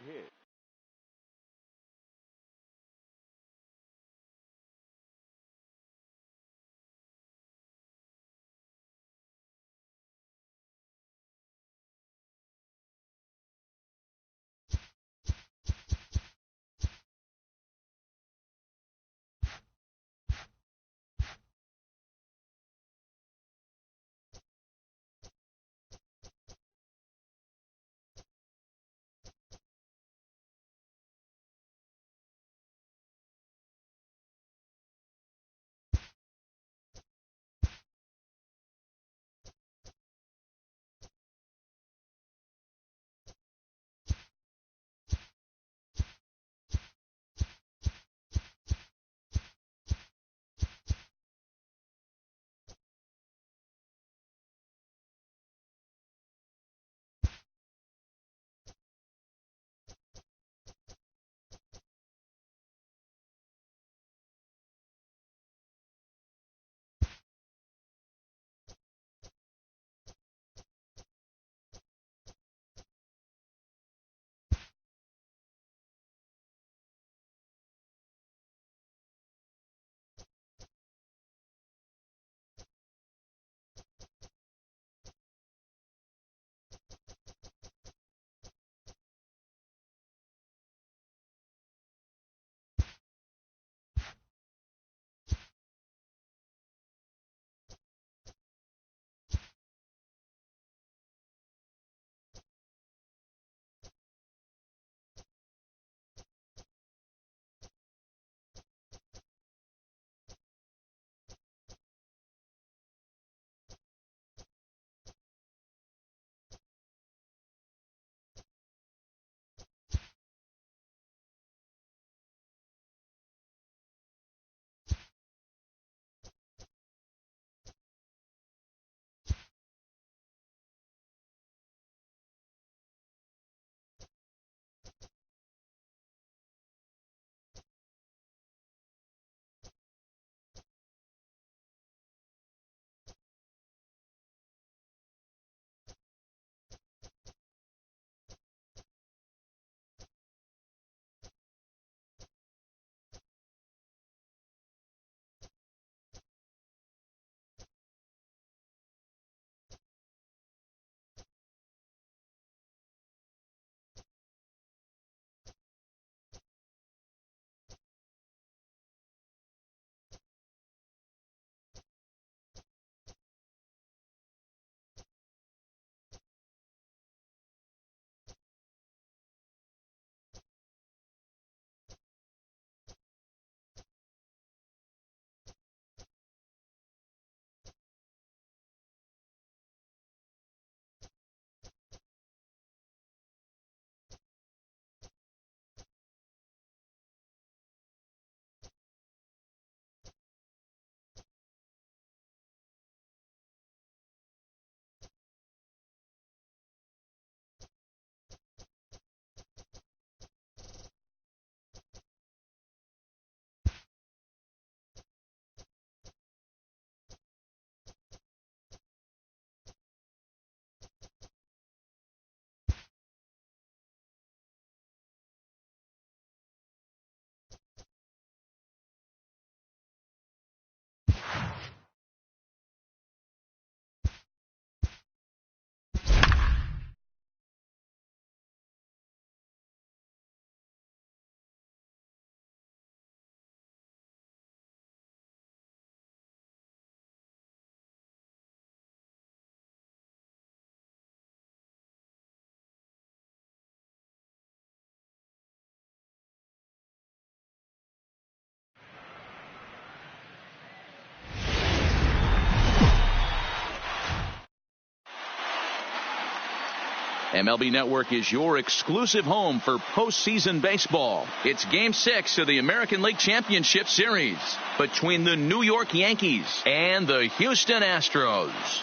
MLB Network is your exclusive home for postseason baseball. It's Game 6 of the American League Championship Series between the New York Yankees and the Houston Astros.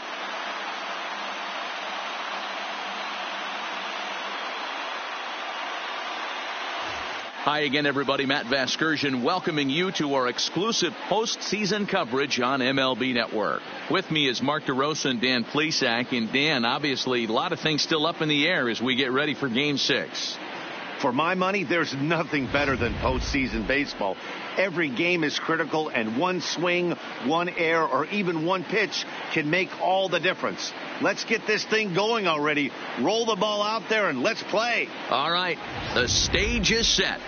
Hi again, everybody. Matt Vasgersian welcoming you to our exclusive postseason coverage on MLB Network. With me is Mark DeRosa and Dan Plesac. And Dan, obviously, a lot of things still up in the air as we get ready for Game 6. For my money, there's nothing better than postseason baseball. Every game is critical, and one swing, one error, or even one pitch can make all the difference. Let's get this thing going already. Roll the ball out there and let's play. All right, the stage is set.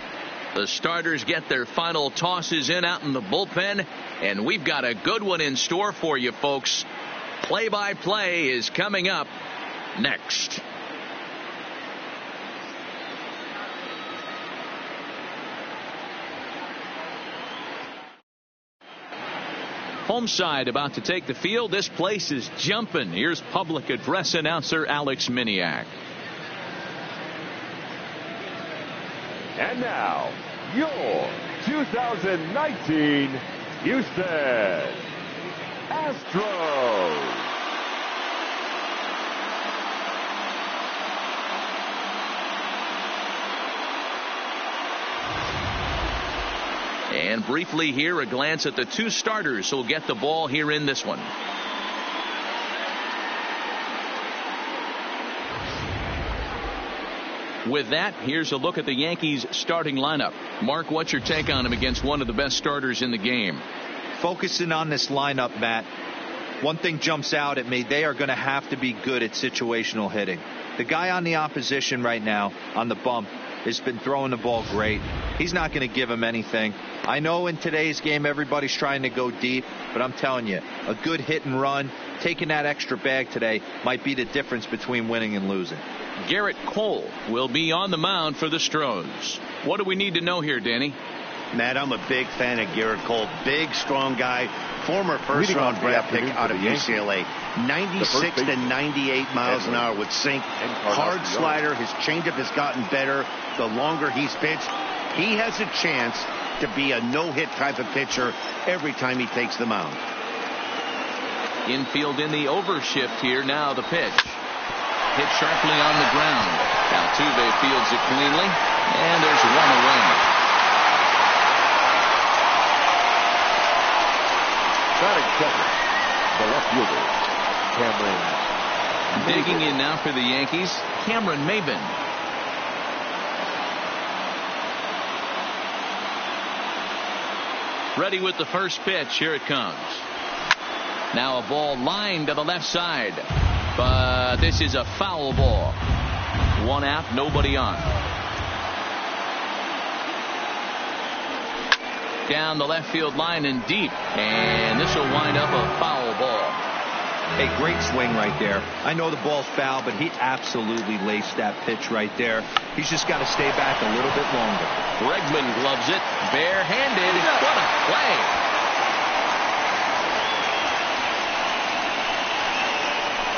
The starters get their final tosses in out in the bullpen, and we've got a good one in store for you, folks. Play-by-play is coming up next. Home side about to take the field. This place is jumping. Here's public address announcer Alex Miniak. And now, your 2019 Houston Astros. And briefly here, a glance at the two starters who'll get the ball here in this one. With that, here's a look at the Yankees starting lineup. Mark, what's your take on him against one of the best starters in the game? Focusing on this lineup, Matt, one thing jumps out at me. They are going to have to be good at situational hitting. The guy on the opposition right now on the bump has been throwing the ball great. He's not going to give him anything. I know in today's game everybody's trying to go deep, but I'm telling you, a good hit and run, taking that extra bag today might be the difference between winning and losing. Garrett Cole will be on the mound for the Stros. What do we need to know here, Danny? Matt, I'm a big fan of Garrett Cole. Big, strong guy. Former first-round draft pick out of UCLA. 96 to 98 miles an hour with sink. Hard slider. His changeup has gotten better the longer he's pitched. He has a chance to be a no-hit type of pitcher every time he takes the mound. Infield in the overshift here. Now the pitch. Hit sharply on the ground. Altuve fields it cleanly. And there's one away. Batting second, the left fielder, Cameron. Digging in now for the Yankees, Cameron Maybin. Ready with the first pitch. Here it comes. Now a ball lined to the left side. But this is a foul ball. One out, nobody on. Down the left field line and deep. And this will wind up a foul ball. A great swing right there. I know the ball's foul, but he absolutely laced that pitch right there. He's just got to stay back a little bit longer. Bregman gloves it. Barehanded. What a play.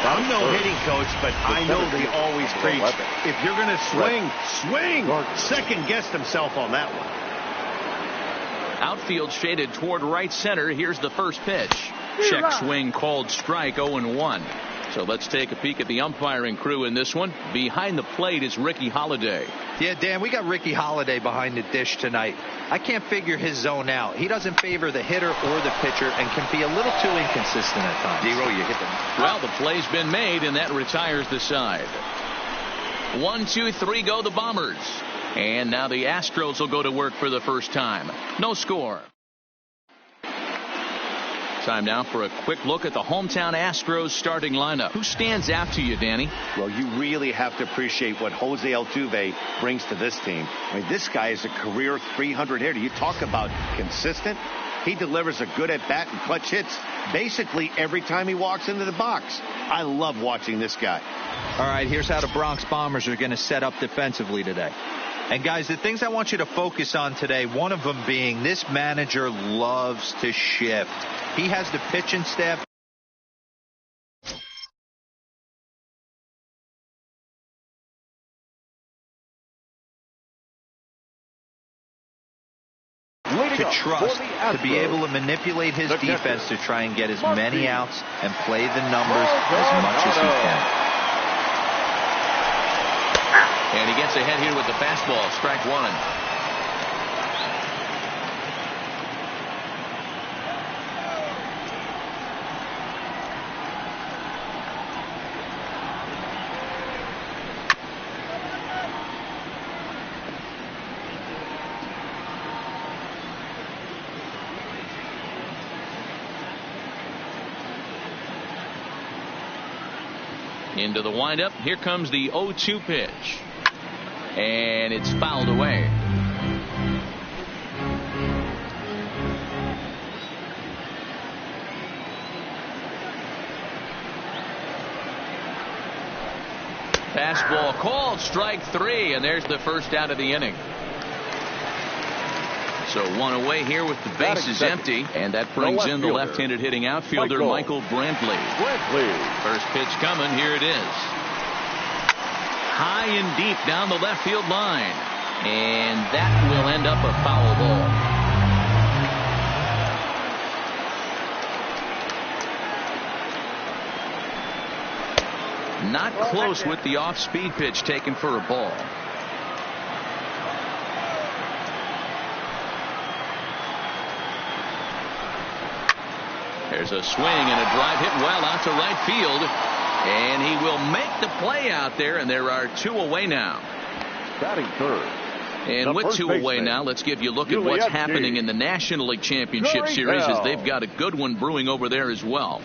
I'm no hitting coach, but I know they always preach, if you're going to swing, swing. Second guessed himself on that one. Outfield shaded toward right center. Here's the first pitch. Check swing called strike, 0-1. So let's take a peek at the umpiring crew in this one. Behind the plate is Ricky Holiday. Yeah, Dan, we got Ricky Holiday behind the dish tonight. I can't figure his zone out. He doesn't favor the hitter or the pitcher and can be a little too inconsistent at times. Zero, you hit them. Well, the play's been made, and that retires the side. 1, 2, 3 go the Bombers. And now the Astros will go to work for the first time. No score. Time now for a quick look at the hometown Astros starting lineup. Who stands out to you, Danny? Well, you really have to appreciate what Jose Altuve brings to this team. I mean, this guy is a career 300 hitter. You talk about consistent. He delivers a good at-bat and clutch hits basically every time he walks into the box. I love watching this guy. All right, here's how the Bronx Bombers are going to set up defensively today. And, guys, the things I want you to focus on today, one of them being this manager loves to shift. He has the pitching staff to trust to be able to manipulate his defense to try and get as many outs and play the numbers as much as he can. And he gets ahead here with the fastball. Strike one. Into the windup. Here comes the 0-2 pitch. And it's fouled away. Fastball called. Strike three. And there's the first out of the inning. So one away here with the bases empty, and that brings in the left-handed hitting outfielder Michael Brantley. First pitch coming. Here it is. High and deep down the left field line, and that will end up a foul ball. Not close with the off-speed pitch taken for a ball. There's a swing and a drive hit well out to right field. And he will make the play out there, and there are two away now. Batting third. And with two away now, let's give you a look at what's happening in the National League Championship Series, as they've got a good one brewing over there as well.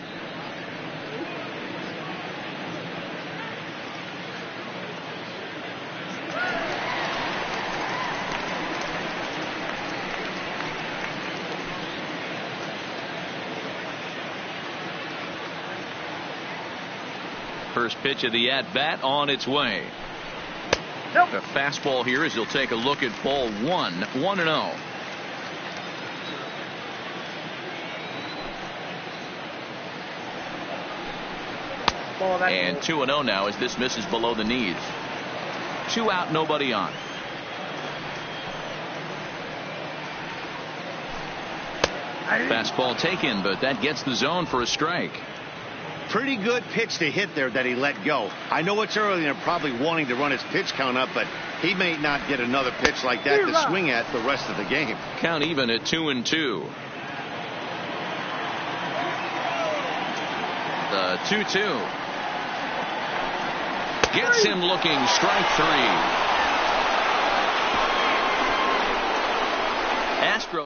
First pitch of the at-bat on its way. A fastball here as he'll take a look at ball one. 1-0. And 2-0 now as this misses below the knees. 2 out, nobody on. Fastball taken, but that gets the zone for a strike. Pretty good pitch to hit there that he let go. I know it's early and they're probably wanting to run his pitch count up, but he may not get another pitch like that to swing at the rest of the game. Count even at 2-2. The 2-2 gets him looking. Strike three. Astro.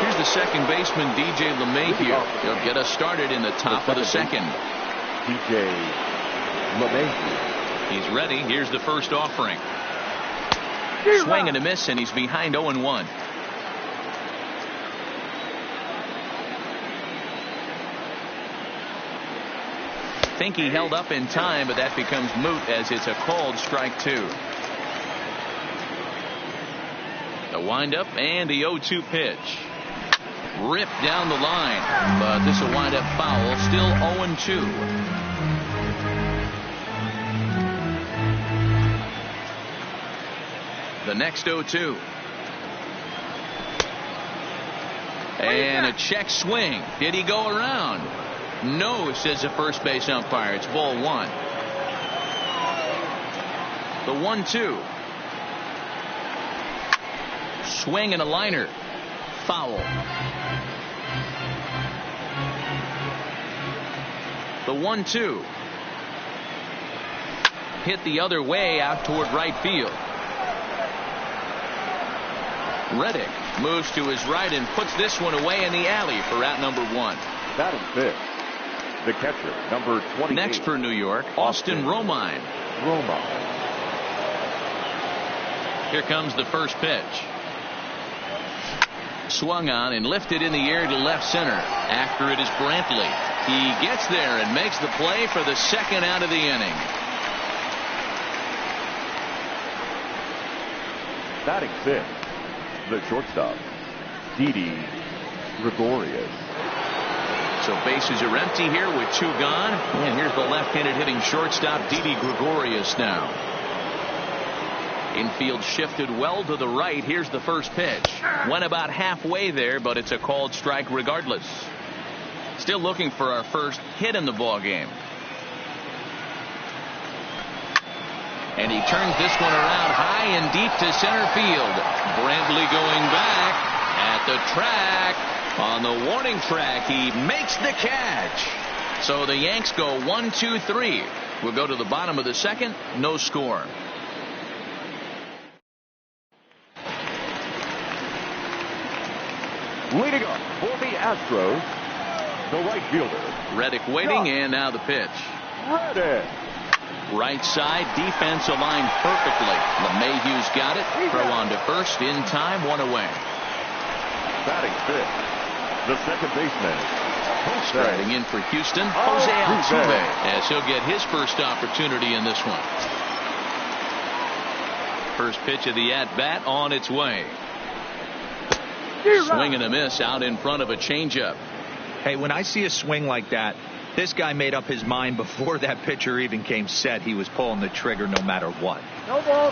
Here's the second baseman, DJ LeMahieu. He'll get us started in the top of the second. DJ LeMahieu. He's ready. Here's the first offering. Swing and a miss, and he's behind 0-1. Think he held up in time, but that becomes moot as it's a called strike two. The windup and the 0-2 pitch. Ripped down the line, but this will wind up foul. Still 0-2. The next 0-2. And a check swing. Did he go around? No, says the first base umpire. It's ball one. The 1-2. Swing and a liner. Foul. The 1-2. Hit the other way out toward right field. Reddick moves to his right and puts this one away in the alley for out number one. Batting fifth, the catcher, number 28. Next for New York, Austin Romine. Here comes the first pitch. Swung on and lifted in the air to left center. After it is Brantley. He gets there and makes the play for the second out of the inning. Batting sixth, the shortstop, Didi Gregorius. So bases are empty here with 2 gone. And here's the left-handed hitting shortstop, Didi Gregorius now. Infield shifted well to the right. Here's the first pitch. Went about halfway there, but it's a called strike regardless. Still looking for our first hit in the ball game. And he turns this one around high and deep to center field. Brantley going back at the track. On the warning track, he makes the catch. So the Yanks go 1-2-3. We'll go to the bottom of the second. No score. Leading up for the Astros, the right fielder. Reddick waiting, and now the pitch. Reddick. Right side, defense aligned perfectly. LeMahieu's got it. Throw on to first, in time, one away. Batting fifth, the second baseman. Striding in for Houston, Jose Altuve, as he'll get his first opportunity in this one. First pitch of the at-bat on its way. Swing and a miss out in front of a changeup. Hey, when I see a swing like that, this guy made up his mind before that pitcher even came set. He was pulling the trigger no matter what.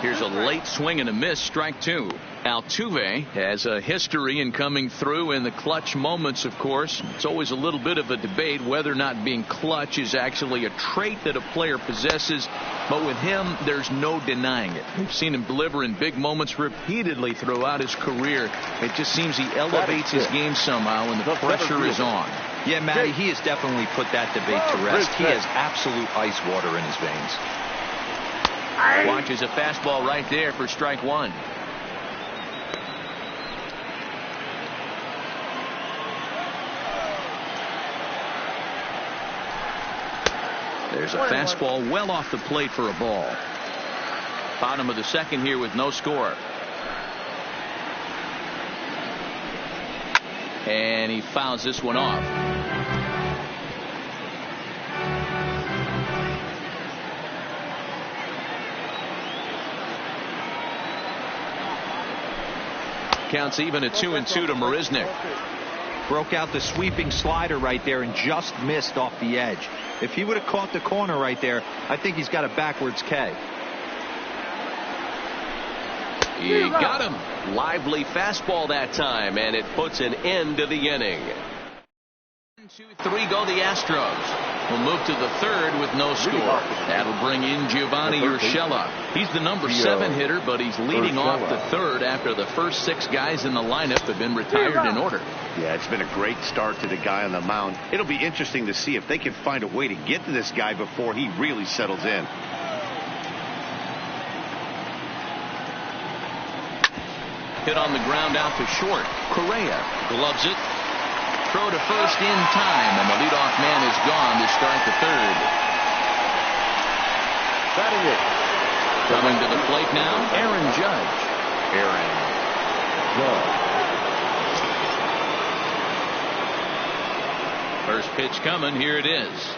Here's a late swing and a miss, strike two. Altuve has a history in coming through in the clutch moments, of course. It's always a little bit of a debate whether or not being clutch is actually a trait that a player possesses. But with him, there's no denying it. We've seen him deliver in big moments repeatedly throughout his career. It just seems he elevates his game somehow when the pressure is on. Yeah, Matty, he has definitely put that debate to rest. He has absolute ice water in his veins. Watches a fastball right there for strike one. There's a fastball well off the plate for a ball. Bottom of the second here with no score. And he fouls this one off. Counts even at 2-2 to Marisnick. Broke out the sweeping slider right there and just missed off the edge. If he would have caught the corner right there, I think he's got a backwards K. He got him. Lively fastball that time, and it puts an end to the inning. 1-2-3 go the Astros. We'll move to the third with no score. That'll bring in Giovanni Urshela. He's the number 7 hitter, but he's leading off the third after the first 6 guys in the lineup have been retired in order. Yeah, it's been a great start to the guy on the mound. It'll be interesting to see if they can find a way to get to this guy before he really settles in. Hit on the ground out to short. Correa gloves it. Throw to first in time, and the leadoff man is gone to start the third. Batting it. Coming to the plate now, Aaron Judge. First pitch coming, here it is.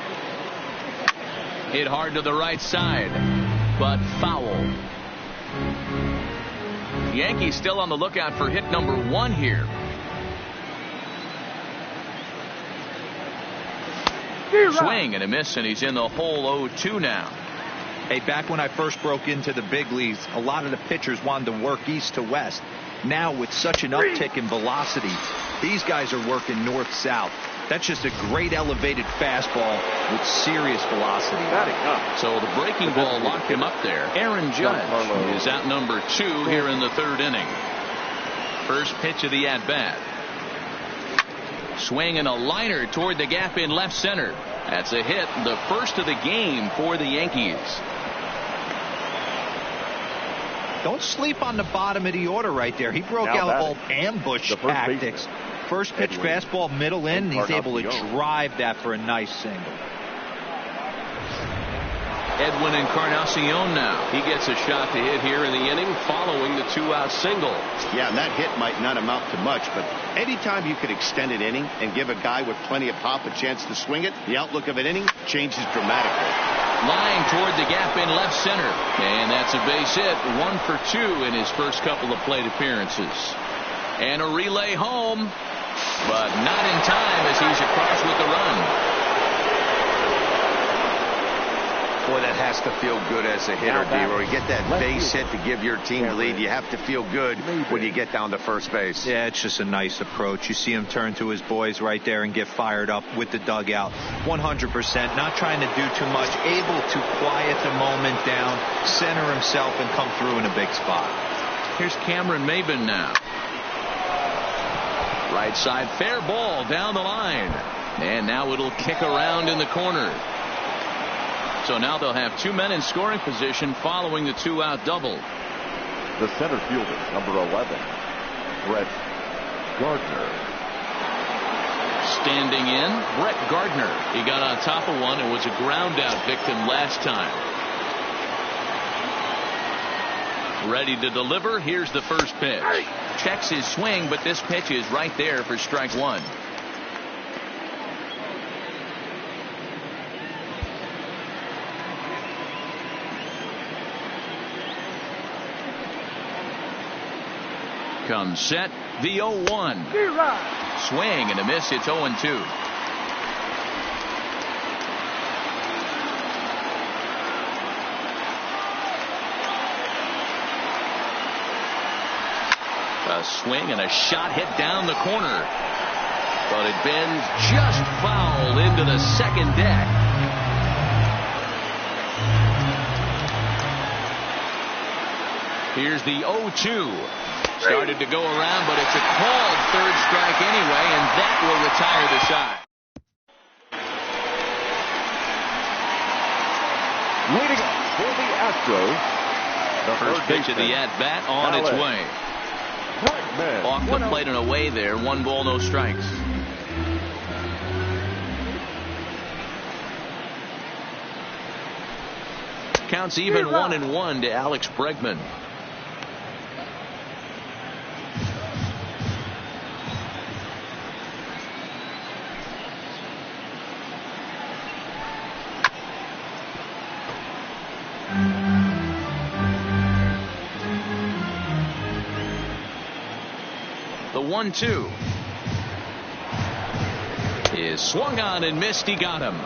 Hit hard to the right side, but foul. The Yankees still on the lookout for hit number 1 here. Swing and a miss, and he's in the hole 0-2 now. Hey, back when I first broke into the big leagues, a lot of the pitchers wanted to work east to west. Now, with such an uptick in velocity, these guys are working north-south. That's just a great elevated fastball with serious velocity. So the breaking ball locked him up there. Aaron Judge is out number 2 here in the third inning. First pitch of the at-bat. Swing and a liner toward the gap in left center. That's a hit, the first of the game for the Yankees. Don't sleep on the bottom of the order right there. He broke out old ambush tactics. First pitch fastball middle in, he's able to drive that for a nice single. Edwin Encarnacion now. He gets a shot to hit here in the inning following the 2-out single. Yeah, and that hit might not amount to much, but anytime you could extend an inning and give a guy with plenty of pop a chance to swing it, the outlook of an inning changes dramatically. Line toward the gap in left center. And that's a base hit. 1 for 2 in his first couple of plate appearances. And a relay home, but not in time as he's across with the run. Boy, that has to feel good as a hitter, D-Roy. You get that base hit to give your team the lead. You have to feel good when you get down to first base. Yeah, it's just a nice approach. You see him turn to his boys right there and get fired up with the dugout. 100%, not trying to do too much, able to quiet the moment down, center himself, and come through in a big spot. Here's Cameron Maben now. Right side, fair ball down the line. And now it'll kick around in the corner. So now they'll have 2 men in scoring position following the 2-out double. The center fielder, number 11, Brett Gardner. Standing in, Brett Gardner. He got on top of one and was a ground out victim last time. Ready to deliver. Here's the first pitch. Checks his swing, but this pitch is right there for strike one. Comes set, the 0-1. Swing and a miss. It's 0-2. A swing and a shot hit down the corner. But it bends just foul into the second deck. Here's the 0-2. Started to go around, but it's a called third strike anyway, and that will retire the side. Leading up for the Astros, the first pitch of the at-bat on its way. Off the plate and away there. 1 ball, no strikes. Counts even 1-1 to Alex Bregman. The 1-2 is swung on and missed. He got him.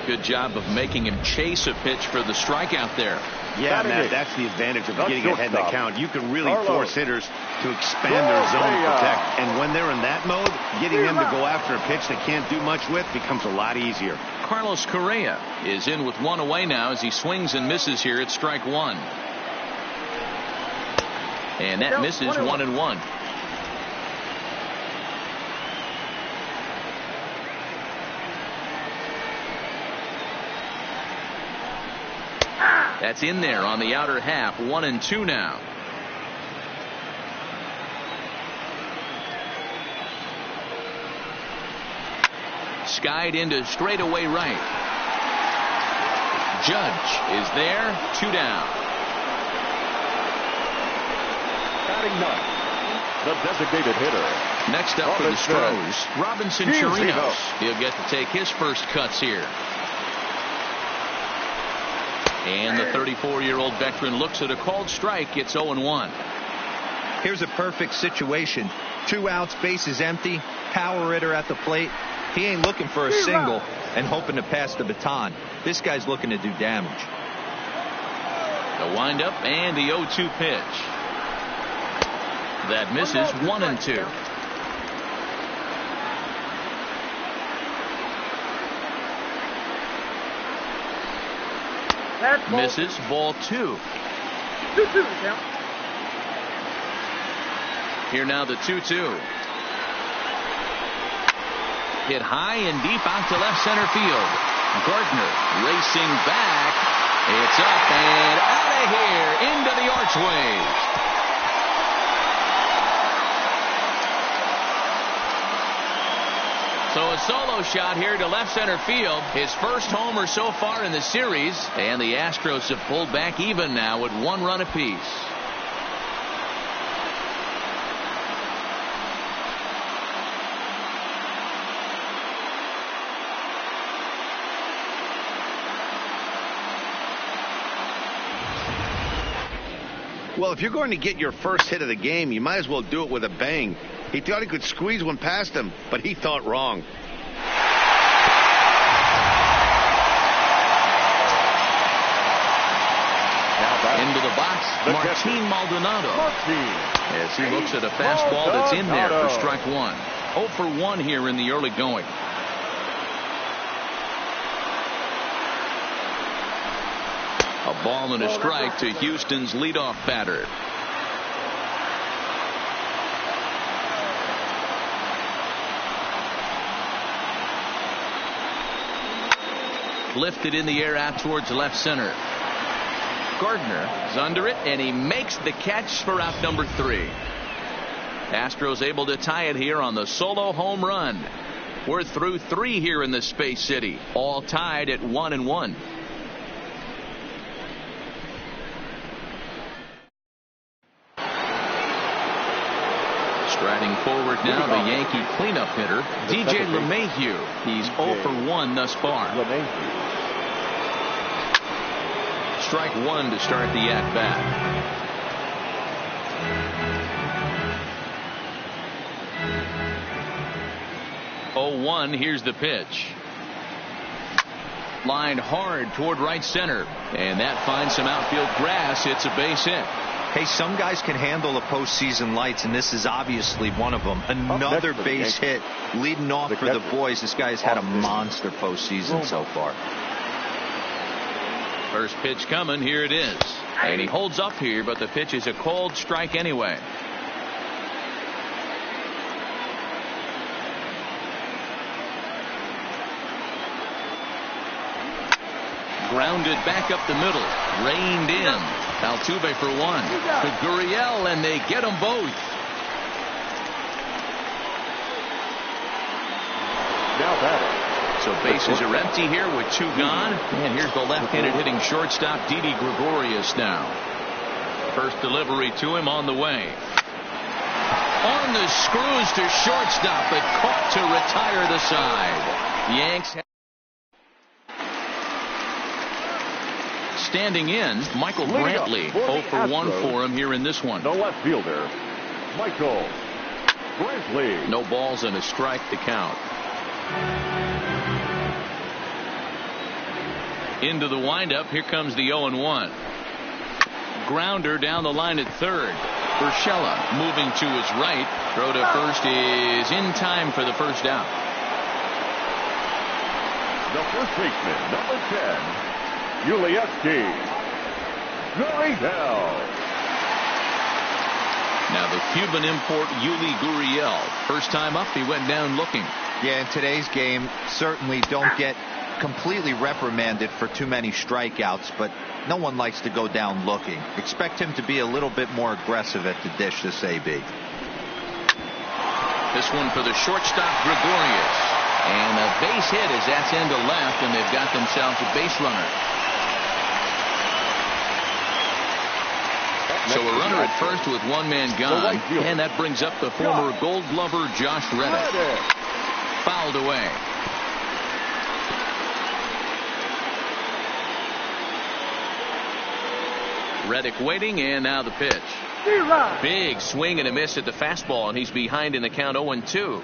Good job of making him chase a pitch for the strikeout there. Yeah, Matt, that's the advantage of getting ahead in the count. You can really force hitters to expand their zone to protect. And when they're in that mode, getting them to go after a pitch they can't do much with becomes a lot easier. Carlos Correa is in with 1 away now as he swings and misses here at strike 1. And that misses 1-1. That's in there on the outer half. 1-2 now. Skied into straightaway right. Judge is there. 2 down. Batting ninth, the designated hitter. Next up for the Stros, Robinson Chirinos. He'll get to take his first cuts here. And the 34-year-old veteran looks at a called strike. It's 0-1. Here's a perfect situation. 2 outs, base is empty. Power hitter at the plate. He ain't looking for a single and hoping to pass the baton. This guy's looking to do damage. The windup and the 0-2 pitch. That misses. 1-2. Misses. Ball 2. 2-2 count. Here now the 2-2. Hit high and deep out to left center field. Gardner racing back. It's up and out of here into the archways. So a solo shot here to left center field. His first homer so far in the series. And the Astros have pulled back even now with 1 run apiece. Well, if you're going to get your first hit of the game, you might as well do it with a bang. He thought he could squeeze one past him, but he thought wrong. into the box, Martin Maldonado. As he looks at a fastball that's in there for strike one. 0 for 1 here in the early going. A ball and a strike to Houston's leadoff batter. Lifted in the air out towards left center. Gardner is under it, and he makes the catch for out number 3. Astros able to tie it here on the solo home run. We're through 3 here in the Space City, all tied at 1-1. Striding forward now, the Yankee cleanup hitter, DJ LeMahieu. He's 0 for 1 thus far. Strike one to start the at-bat. Oh, 1, here's the pitch. Lined hard toward right center, and that finds some outfield grass. It's a base hit. Hey, some guys can handle the postseason lights, and this is obviously one of them. Another base hit leading off for the boys. This guy's had a monster postseason so far. First pitch coming. Here it is. And he holds up here, but the pitch is a cold strike anyway. Grounded back up the middle. Reined in. Altuve for 1. To Gurriel, and they get them both. Now batting. So bases are empty here with 2 gone. And here's the left-handed hitting shortstop, Didi Gregorius now. First delivery to him on the way. On the screws to shortstop, but caught to retire the side. Yanks. Standing in, Michael Brantley. 0 for 1 for him here in this one. The left fielder, Michael Brantley. No balls and a strike to count. Into the windup. Here comes the 0-1. Grounder down the line at third. Urshela moving to his right. Throw to first is in time for the first out. The first baseman, number 10. Yulieski Gurriel. Now the Cuban import Yuli Gurriel. First time up, he went down looking. Yeah, in today's game, certainly don't get completely reprimanded for too many strikeouts, but no one likes to go down looking. Expect him to be a little bit more aggressive at the dish this AB. This one for the shortstop, Gregorius. And a base hit as that's into left, and they've got themselves a base runner. So a runner at first with 1 man gone, and that brings up the former Gold Glover Josh Reddick. Fouled away. Reddick waiting, and now the pitch. Big swing and a miss at the fastball, and he's behind in the count 0-2.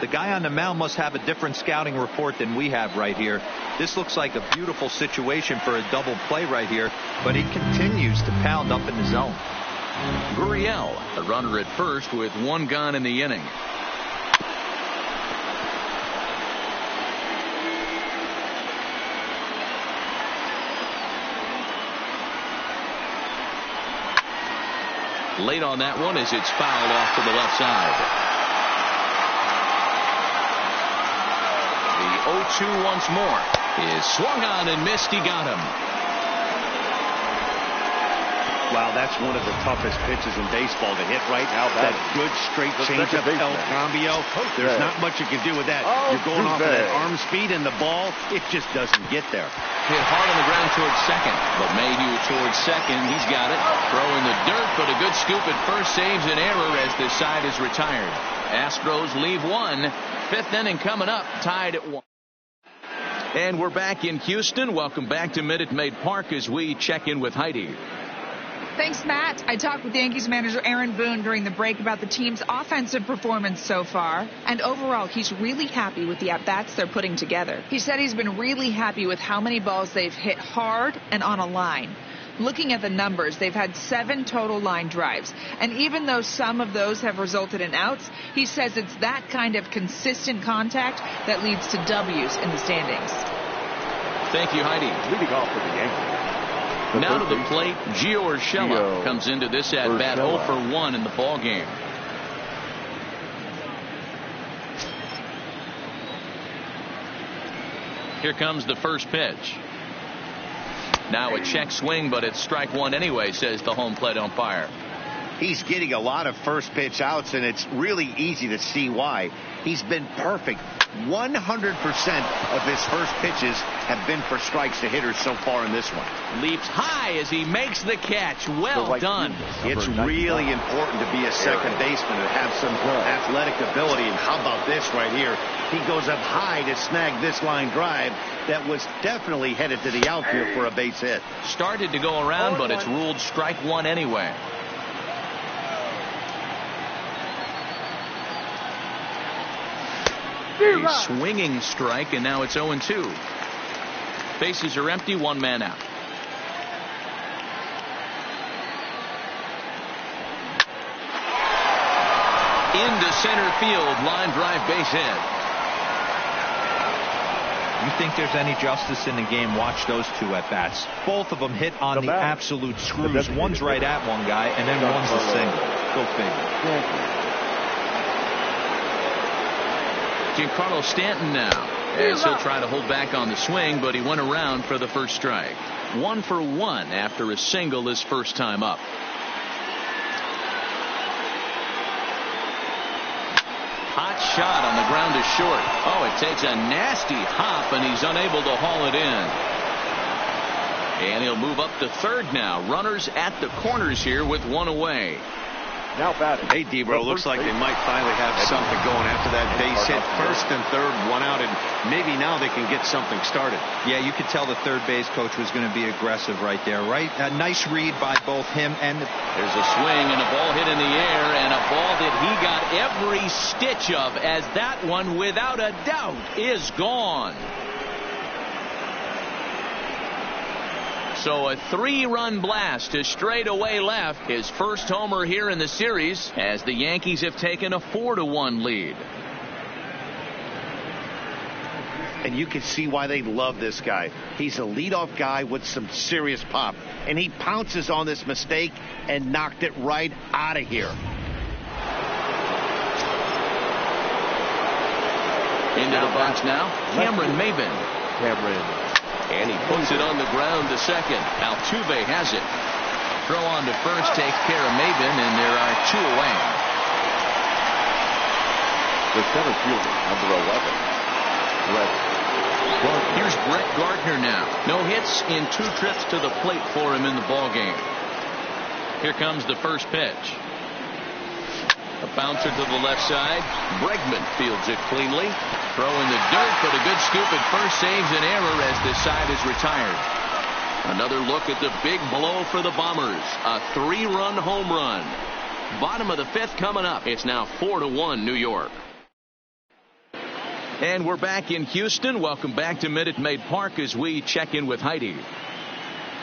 The guy on the mound must have a different scouting report than we have right here. This looks like a beautiful situation for a double play right here, but he continues to pound up in the zone. Gurriel, a runner at first with 1 gone in the inning. Late on that one as it's fouled off to the left side. The 0-2 once more is swung on and missed. He got him. Wow, that's one of the toughest pitches in baseball to hit right now. That good straight changeup El Cambio. There's not much you can do with that. You're going off of that arm speed, and the ball, it just doesn't get there. Hit hard on the ground towards second. But Mayhew towards second. He's got it. Throw in the dirt, but a good scoop at first saves an error as the side is retired. Astros leave 1. 5th inning coming up, tied at 1. And we're back in Houston. Welcome back to Minute Maid Park as we check in with Heidi. Thanks, Matt. I talked with Yankees manager Aaron Boone during the break about the team's offensive performance so far. And overall, he's really happy with the at-bats they're putting together. He said he's been really happy with how many balls they've hit hard and on a line. Looking at the numbers, they've had 7 total line drives. And even though some of those have resulted in outs, he says it's that kind of consistent contact that leads to W's in the standings. Thank you, Heidi. Leading off for the Yankees. Now to the plate, Gio Urshela comes into this at-bat 0 for 1 in the ball game. Here comes the first pitch. Now a check swing, but it's strike 1 anyway, says the home plate umpire. He's getting a lot of first pitch outs, and it's really easy to see why. He's been perfect. 100% of his first pitches have been for strikes to hitters so far in this one. Leaps high as he makes the catch. Well done. It's really important to be a second baseman and have some athletic ability. And how about this right here? He goes up high to snag this line drive that was definitely headed to the outfield for a base hit. Started to go around, but it's ruled strike 1 anyway. A swinging strike, and now it's 0-2. Bases are empty, 1 man out. Into center field, line drive, base hit. You think there's any justice in the game? Watch those 2 at-bats. Both of them hit on the absolute screws. One's right at one guy, and then one's a single. Go figure. Giancarlo Stanton now, as he'll try to hold back on the swing, but he went around for the first strike. 1 for 1 after a single his first time up. Hot shot on the ground is short. Oh, it takes a nasty hop, and he's unable to haul it in. And he'll move up to third now. Runners at the corners here with 1 away. Now batting. Hey, Debro, looks like they might finally have something going after that base hit. First and third, 1 out, and maybe now they can get something started. Yeah, you could tell the third base coach was going to be aggressive right there, right? A nice read by both him and... There's a swing and a ball hit in the air, and a ball that he got every stitch of, as that one, without a doubt, is gone. So a 3-run blast to straightaway left. His first homer here in the series, as the Yankees have taken a 4-1 lead. And you can see why they love this guy. He's a leadoff guy with some serious pop. And he pounces on this mistake and knocked it right out of here. Into the box now, Cameron Maybin. And he puts it on the ground to second. Altuve has it. Throw on to first takes care of Maybin, and there are 2 away. The center fielder, number 11. Here's Brett Gardner now. No hits in 2 trips to the plate for him in the ball game. Here comes the first pitch. A bouncer to the left side. Bregman fields it cleanly. Throw in the dirt, but a good scoop at first saves an error as this side is retired. Another look at the big blow for the Bombers. A 3-run home run. Bottom of the 5th coming up. It's now 4-1 New York. And we're back in Houston. Welcome back to Minute Maid Park as we check in with Heidi.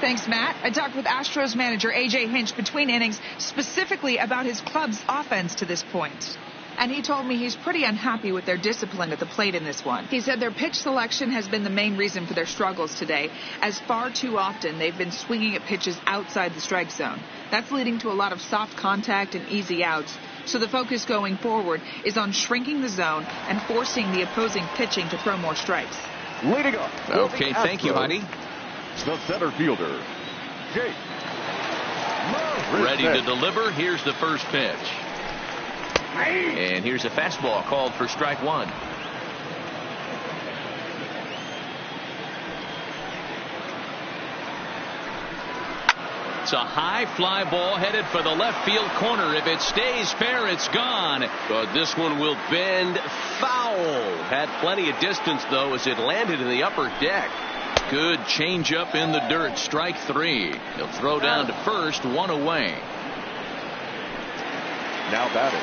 Thanks, Matt. I talked with Astros manager A.J. Hinch between innings specifically about his club's offense to this point. And he told me he's pretty unhappy with their discipline at the plate in this one. He said their pitch selection has been the main reason for their struggles today, as far too often they've been swinging at pitches outside the strike zone. That's leading to a lot of soft contact and easy outs. So the focus going forward is on shrinking the zone and forcing the opposing pitching to throw more strikes. Leading up. Okay, thank you, Heidi. The center fielder, Jake. Ready to deliver. Here's the first pitch. And here's a fastball called for strike 1. It's a high fly ball headed for the left field corner. If it stays fair, it's gone. But this one will bend foul. Had plenty of distance, though, as it landed in the upper deck. Good changeup in the dirt. Strike 3. He'll throw down to first. 1 away. Now batting.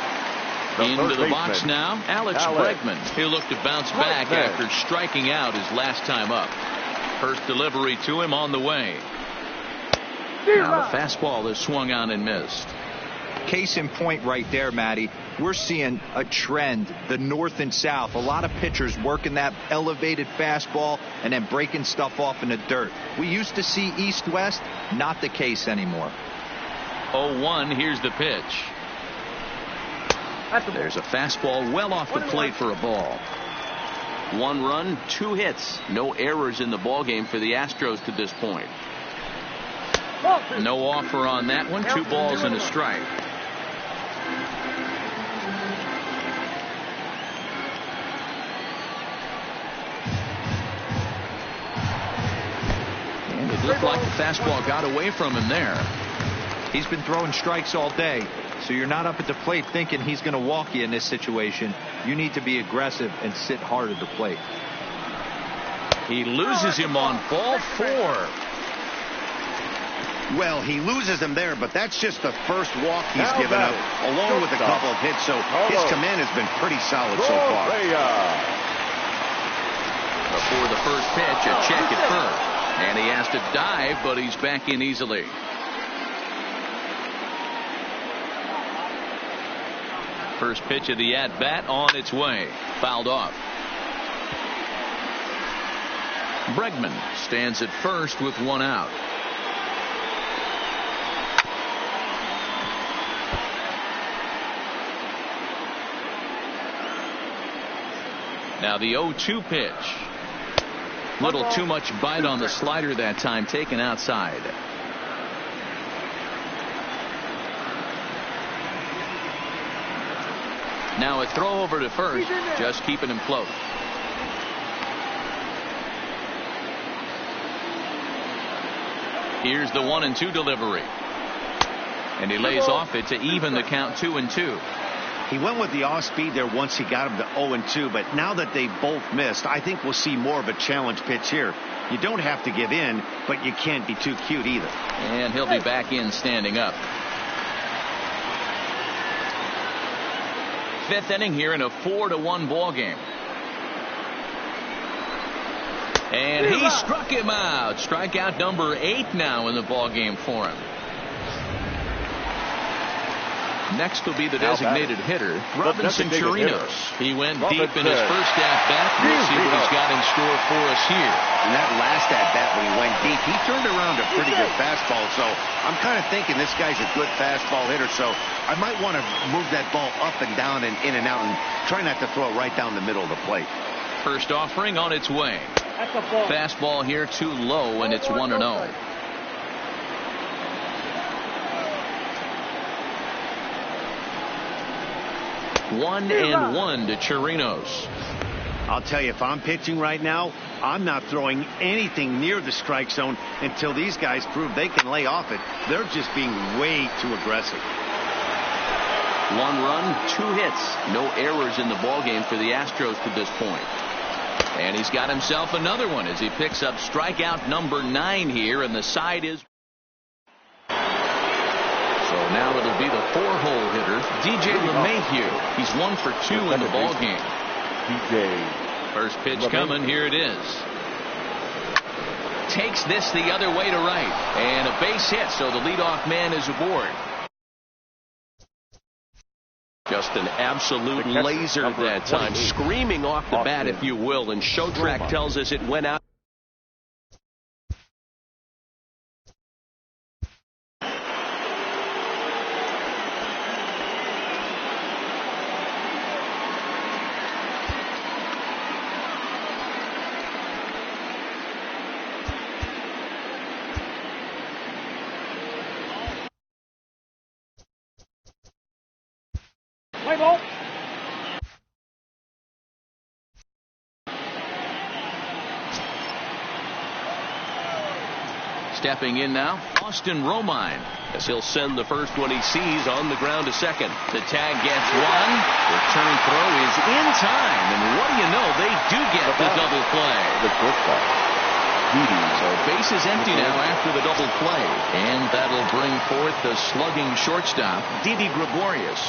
Into the box now, Alex Bregman. He'll look to bounce back after striking out his last time up. First delivery to him on the way. Now the fastball is swung on and missed. Case in point right there, Matty. We're seeing a trend, the north and south. A lot of pitchers working that elevated fastball and then breaking stuff off in the dirt. We used to see east-west, not the case anymore. 0-1, here's the pitch. There's a fastball well off the plate for a ball. 1 run, 2 hits. No errors in the ballgame for the Astros to this point. No offer on that one. 2 balls and a strike. And it looked like the fastball got away from him there. He's been throwing strikes all day, so you're not up at the plate thinking he's going to walk you in this situation. You need to be aggressive and sit hard at the plate. He loses him on ball 4. Well, he loses him there, but that's just the first walk he's given up, along with a couple of hits, so his command has been pretty solid so far. Before the first pitch, a check at first. And he has to dive, but he's back in easily. First pitch of the at-bat on its way. Fouled off. Bregman stands at first with 1 out. Now the 0-2 pitch. Little too much bite on the slider that time, taken outside. Now a throw over to first, just keeping him close. Here's the 1-2 delivery. And he lays off it to even the count 2-2. He went with the off speed there once he got him to 0-2, but now that they both missed, I think we'll see more of a challenge pitch here. You don't have to give in, but you can't be too cute either. And he'll be back in standing up. 5th inning here in a 4-1 ball game. And he struck him out. Strikeout number 8 now in the ball game for him. Next will be the designated hitter, Robinson Chirinos. He went deep in his first at-bat. We'll see what he's got in store for us here. And that last at-bat when he went deep, he turned around a pretty good fastball. So I'm kind of thinking this guy's a good fastball hitter. So I might want to move that ball up and down and in and out and try not to throw it right down the middle of the plate. First offering on its way. Fastball here too low, and it's 1-0. 1-1 to Chirinos. I'll tell you, if I'm pitching right now, I'm not throwing anything near the strike zone until these guys prove they can lay off it. They're just being way too aggressive. 1 run, 2 hits. No errors in the ballgame for the Astros to this point. And he's got himself another one as he picks up strikeout number 9 here, and the side is. So now it'll be the 4-hole hitter, DJ LeMahieu. He's 1 for 2 in the ball game. First pitch coming. Here it is. Takes this the other way to right, and a base hit. So the leadoff man is aboard. Just an absolute laser that time, screaming off the bat, if you will. And Showtrack tells us it went out. Stepping in now, Austin Romine, as he'll send the first one he sees on the ground to second. The tag gets 1. Return throw is in time, and what do you know, they do get the double play. So base is empty now after the double play, and that'll bring forth the slugging shortstop, Didi Gregorius.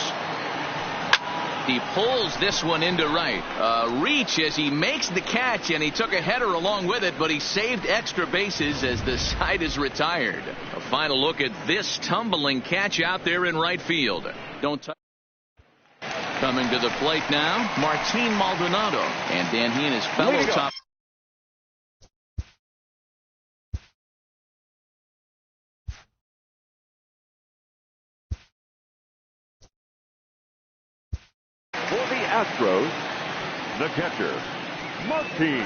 He pulls this one into right. Reach as he makes the catch, and he took a header along with it, but he saved extra bases as the side is retired. A final look at this tumbling catch out there in right field. Don't touch. Coming to the plate now, Martin Maldonado, and then he and his fellow top. For the Astros, the catcher, Martin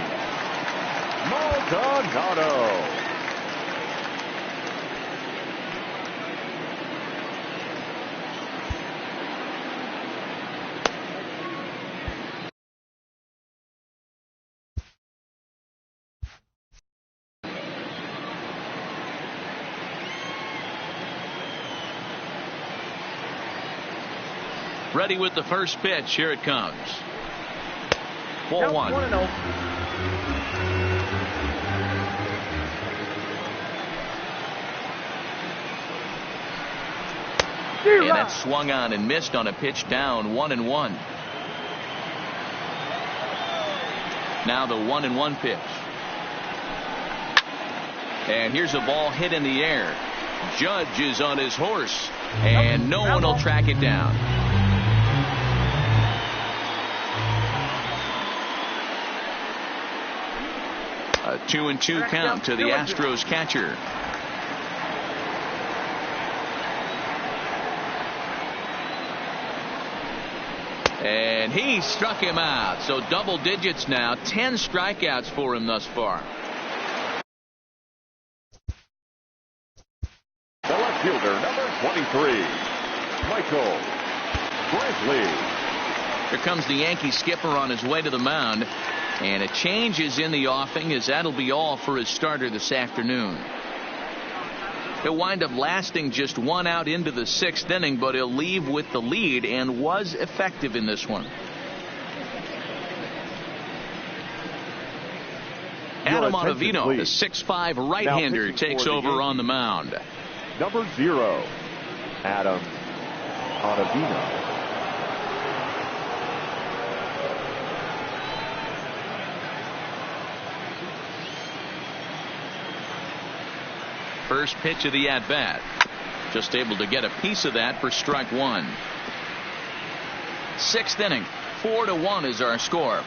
Maldonado. Ready with the first pitch. Here it comes. Ball one. 1-0. And that swung on and missed on a pitch down. 1-1. Now the 1-1 pitch. And here's a ball hit in the air. Judge is on his horse, and no one will track it down. A 2-2 count to the Astros catcher. And he struck him out. So double digits now. 10 strikeouts for him thus far. The left fielder, number 23, Michael Brantley. Here comes the Yankee skipper on his way to the mound. And a change is in the offing, as that'll be all for his starter this afternoon. He'll wind up lasting just one out into the 6th inning, but he'll leave with the lead and was effective in this one. Adam Ottavino, the 6'5" right-hander, takes over on the mound. Number 0, Adam Ottavino. First pitch of the at-bat. Just able to get a piece of that for strike one. 6th inning. 4-1 is our score.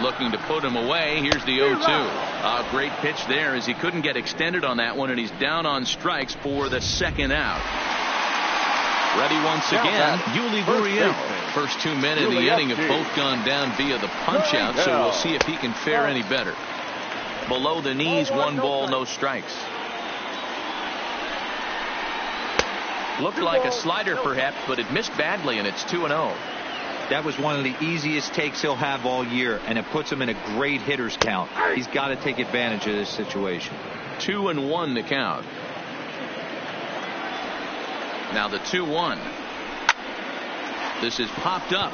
Looking to put him away. Here's the 0-2. A great pitch there as he couldn't get extended on that one, and he's down on strikes for the second out. Ready once again, Yuli Gurriel. First 2 men in the inning have both gone down via the punch out, so we'll see if he can fare any better. Below the knees, 1 ball, no strikes. Looked like a slider perhaps, but it missed badly, and it's 2-0. That was one of the easiest takes he'll have all year, and it puts him in a great hitter's count. He's got to take advantage of this situation. 2-1 the count. Now the 2-1. This is popped up.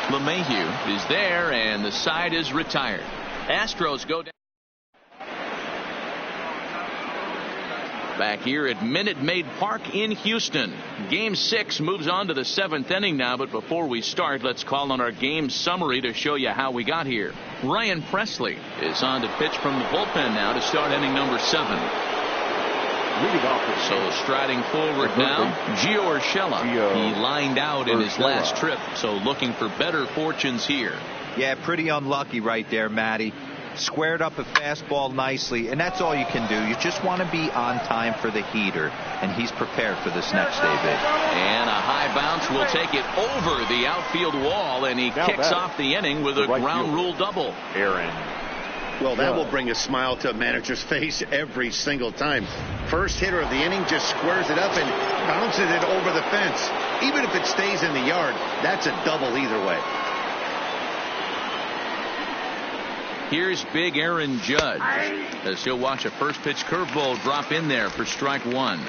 LeMahieu is there, and the side is retired. Astros go down. Back here at Minute Maid Park in Houston. Game 6 moves on to the 7th inning now, but before we start, let's call on our game summary to show you how we got here. Ryan Presley is on to pitch from the bullpen now to start inning number 7. So striding forward now, Gio Urshela. He lined out in his last trip, so looking for better fortunes here. Yeah, pretty unlucky right there, Matty. Squared up a fastball nicely, and that's all you can do. You just want to be on time for the heater, and he's prepared for this next day, big. And a high bounce will take it over the outfield wall, and he kicks off the inning with a ground rule double. Aaron. Well, that will bring a smile to a manager's face every single time. First hitter of the inning just squares it up and bounces it over the fence. Even if it stays in the yard, that's a double either way. Here's big Aaron Judge as he'll watch a first pitch curveball drop in there for strike 1.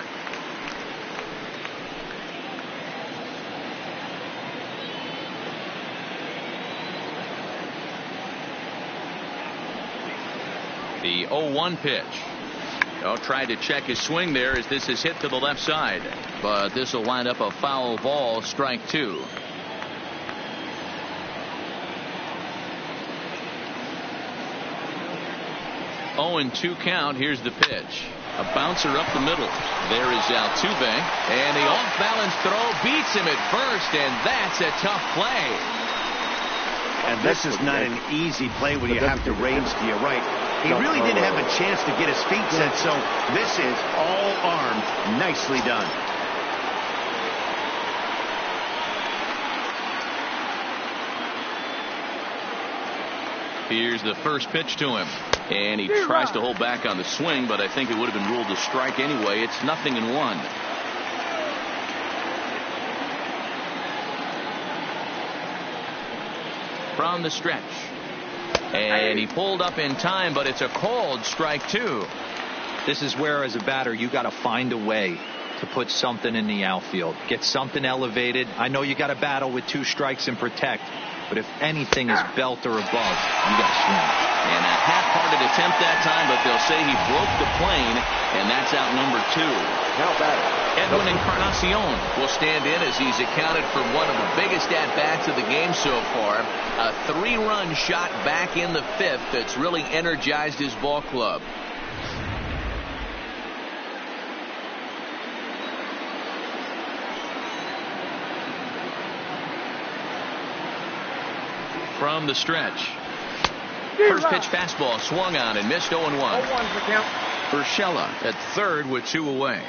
The 0-1 pitch. Tried to check his swing there as this is hit to the left side, but this will wind up a foul ball, strike 2. 0-2 count. Here's the pitch. A bouncer up the middle. There is Altuve, and the off-balance throw beats him at first, and that's a tough play. And this is not an easy play when you have to range to your right. He really didn't have a chance to get his feet set, so this is all arm. Nicely done. Here's the first pitch to him, and he tries to hold back on the swing, but I think it would have been ruled a strike anyway. It's 0-1. From the stretch, and he pulled up in time, but it's a called strike 2. This is where, as a batter, you got to find a way to put something in the outfield, get something elevated. I know you got to battle with 2 strikes and protect, but if anything is belt or above, you got to swing. And a half-hearted attempt that time, but they'll say he broke the plane, and that's out number 2. Now batting, Edwin Encarnacion will stand in as he's accounted for one of the biggest at-bats of the game so far. A 3-run shot back in the 5th that's really energized his ball club. From the stretch. First pitch fastball swung on and missed. 0-1. 0-1 for count. Urshela at third with 2 away.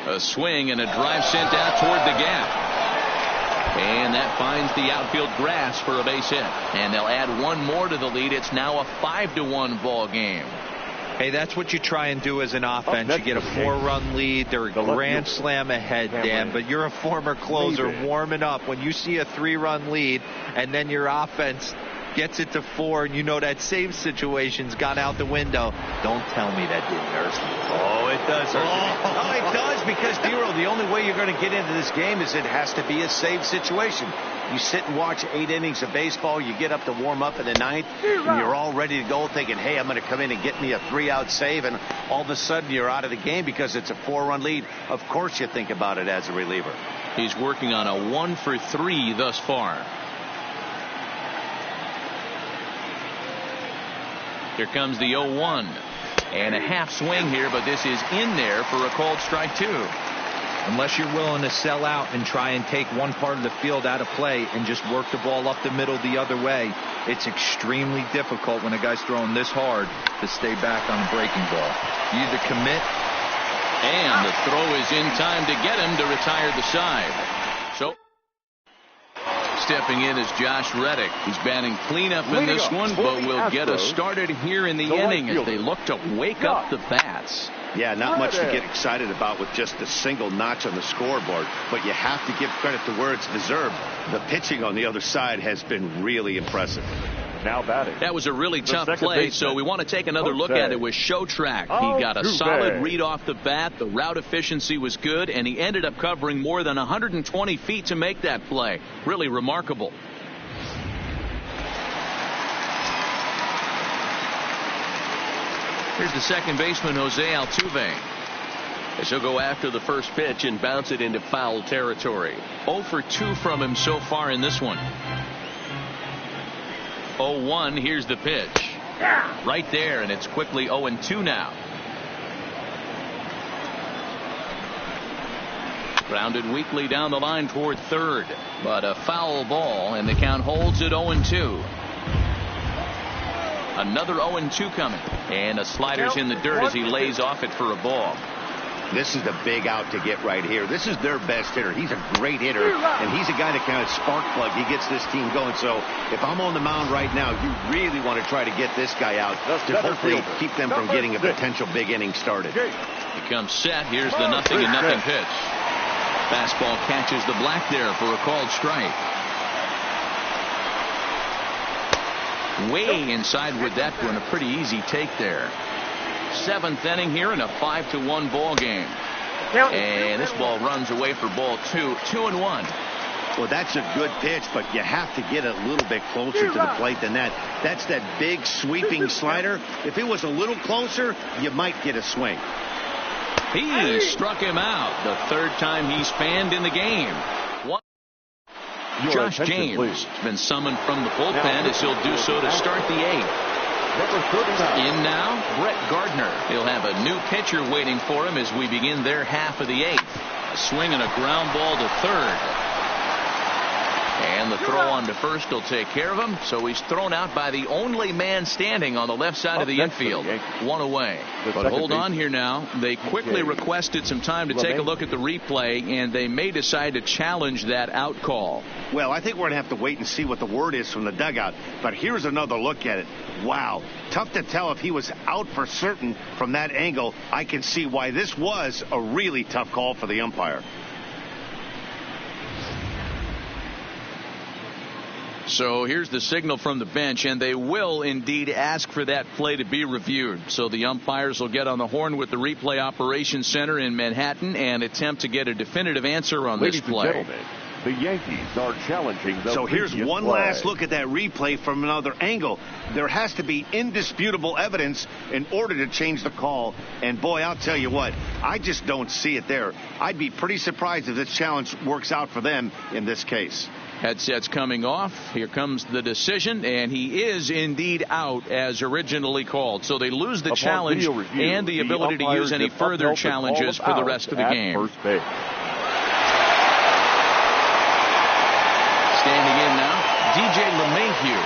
A swing and a drive sent out toward the gap. And that finds the outfield grass for a base hit. And they'll add 1 more to the lead. It's now a 5-1 ball game. Hey, that's what you try and do as an offense. You get a 4-run lead. They're a grand slam ahead, Dan, but you're a former closer warming up. When you see a 3-run lead and then your offense gets it to 4 and you know that same situation's gone out the window, don't tell me that didn't hurt me. Oh, it does. Oh, it does, because, Dero, the only way you're going to get into this game is it has to be a save situation. You sit and watch 8 innings of baseball, you get up to warm up in the 9th, and you're all ready to go thinking, hey, I'm going to come in and get me a 3-out save, and all of a sudden you're out of the game because it's a 4-run lead. Of course you think about it as a reliever. He's working on a 1 for 3 thus far. Here comes the 0-1. And a half swing here, but this is in there for a called strike 2. Unless you're willing to sell out and try and take one part of the field out of play and just work the ball up the middle the other way, it's extremely difficult when a guy's throwing this hard to stay back on a breaking ball. You either commit. And the throw is in time to get him to retire the side. So stepping in is Josh Reddick. He's batting cleanup in this one, but will get us started here in the inning as they look to wake up the bats. Yeah, not much to get excited about with just a single notch on the scoreboard, but you have to give credit to where it's deserved. The pitching on the other side has been really impressive. Now batting. That was a really tough play, so we want to take another look at it with Show Track. He got a solid read off the bat. The route efficiency was good, and he ended up covering more than 120 feet to make that play. Really remarkable. Here's the second baseman, Jose Altuve. As he'll go after the first pitch and bounce it into foul territory. 0 for 2 from him so far in this one. 0-1. Here's the pitch. Right there, and it's quickly 0-2 now. Grounded weakly down the line toward third, but a foul ball, and the count holds at 0-2. Another 0-2 coming, and a slider's in the dirt as he lays off it for a ball. This is the big out to get right here. This is their best hitter. He's a great hitter, and he's a guy that kind of spark plug. He gets this team going. So if I'm on the mound right now, you really want to try to get this guy out to hopefully keep them from getting a potential big inning started. He comes set. Here's the 0-0 pitch. Fastball catches the black there for a called strike. Way inside with that one. A pretty easy take there. 7th inning here in a 5-1 ball game. And this ball runs away for ball 2, 2-1. Well, that's a good pitch, but you have to get a little bit closer to the plate than that. That's that big sweeping slider. If it was a little closer, you might get a swing. He struck him out the third time he's fanned in the game. Josh James has been summoned from the bullpen as he'll do so to start the 8th. In now, Brett Gardner. He'll have a new pitcher waiting for him as we begin their half of the 8th. A swing and a ground ball to third. And the throw on to first will take care of him. So he's thrown out by the only man standing on the left side of the infield. One away. But hold on here now. They quickly requested some time to take a look at the replay, and they may decide to challenge that out call. Well, I think we're going to have to wait and see what the word is from the dugout. But here's another look at it. Wow. Tough to tell if he was out for certain from that angle. I can see why this was a really tough call for the umpire. So here's the signal from the bench, and they will indeed ask for that play to be reviewed. So the umpires will get on the horn with the replay operations center in Manhattan and attempt to get a definitive answer on this play. Ladies and gentlemen, the Yankees are challenging the So here's one play. last look at that replay from another angle. There has to be indisputable evidence in order to change the call. And boy, I'll tell you what, I just don't see it there. I'd be pretty surprised if this challenge works out for them in this case. Headsets coming off. Here comes the decision, and he is indeed out as originally called. So they lose the challenge and the ability to use any further challenges for the rest of the game. Standing in now, DJ LeMahieu.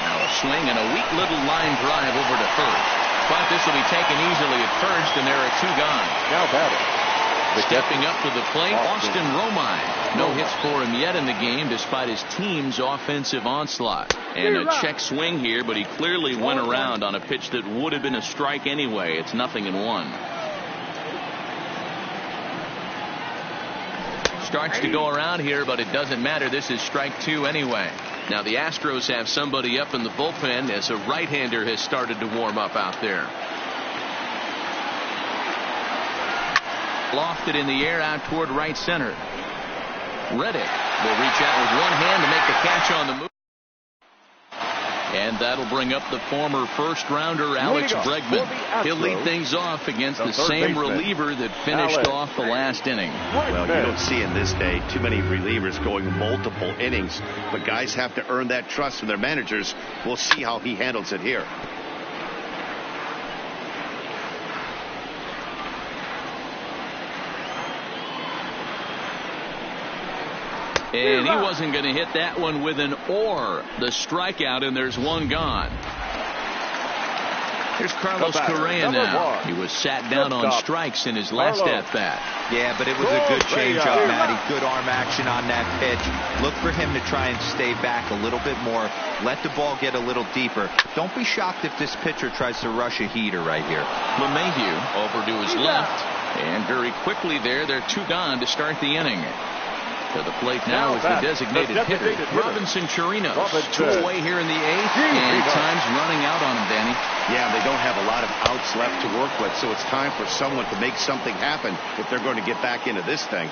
Now a swing and a weak little line drive over to first. But this will be taken easily at first, and there are 2 gone. Now batting. Stepping up to the plate, Austin Romine. No hits for him yet in the game despite his team's offensive onslaught. And a check swing here, but he clearly went around on a pitch that would have been a strike anyway. It's 0-1. Starts to go around here, but it doesn't matter. This is strike 2 anyway. Now the Astros have somebody up in the bullpen as a right-hander has started to warm up out there. Lofted in the air out toward right center. Reddick will reach out with one hand to make the catch on the move. And that'll bring up the former first-rounder Alex Bregman. He'll lead things off against the same reliever that finished off the last inning. Well, you don't see in this day too many relievers going multiple innings. But guys have to earn that trust from their managers. We'll see how he handles it here. And he wasn't going to hit that one with an or. The strikeout, and there's 1 gone. Here's Carlos Correa now. He was sat down on strikes in his last at-bat. Yeah, but it was a good changeup, Matty. Good arm action on that pitch. Look for him to try and stay back a little bit more. Let the ball get a little deeper. Don't be shocked if this pitcher tries to rush a heater right here. LeMahieu over to his left. And very quickly there, they're 2 gone to start the inning. To the plate now is the designated hitter, Robinson Chirinos. 2 away here in the 8th, and time's running out on him, Danny. Yeah, they don't have a lot of outs left to work with, so it's time for someone to make something happen if they're going to get back into this thing.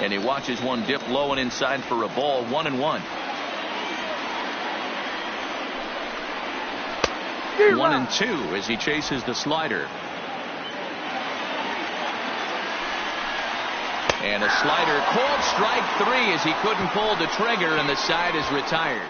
And he watches one dip low and inside for a ball, 1-1. 1-2 as he chases the slider. And a slider called strike 3 as he couldn't pull the trigger, and the side is retired.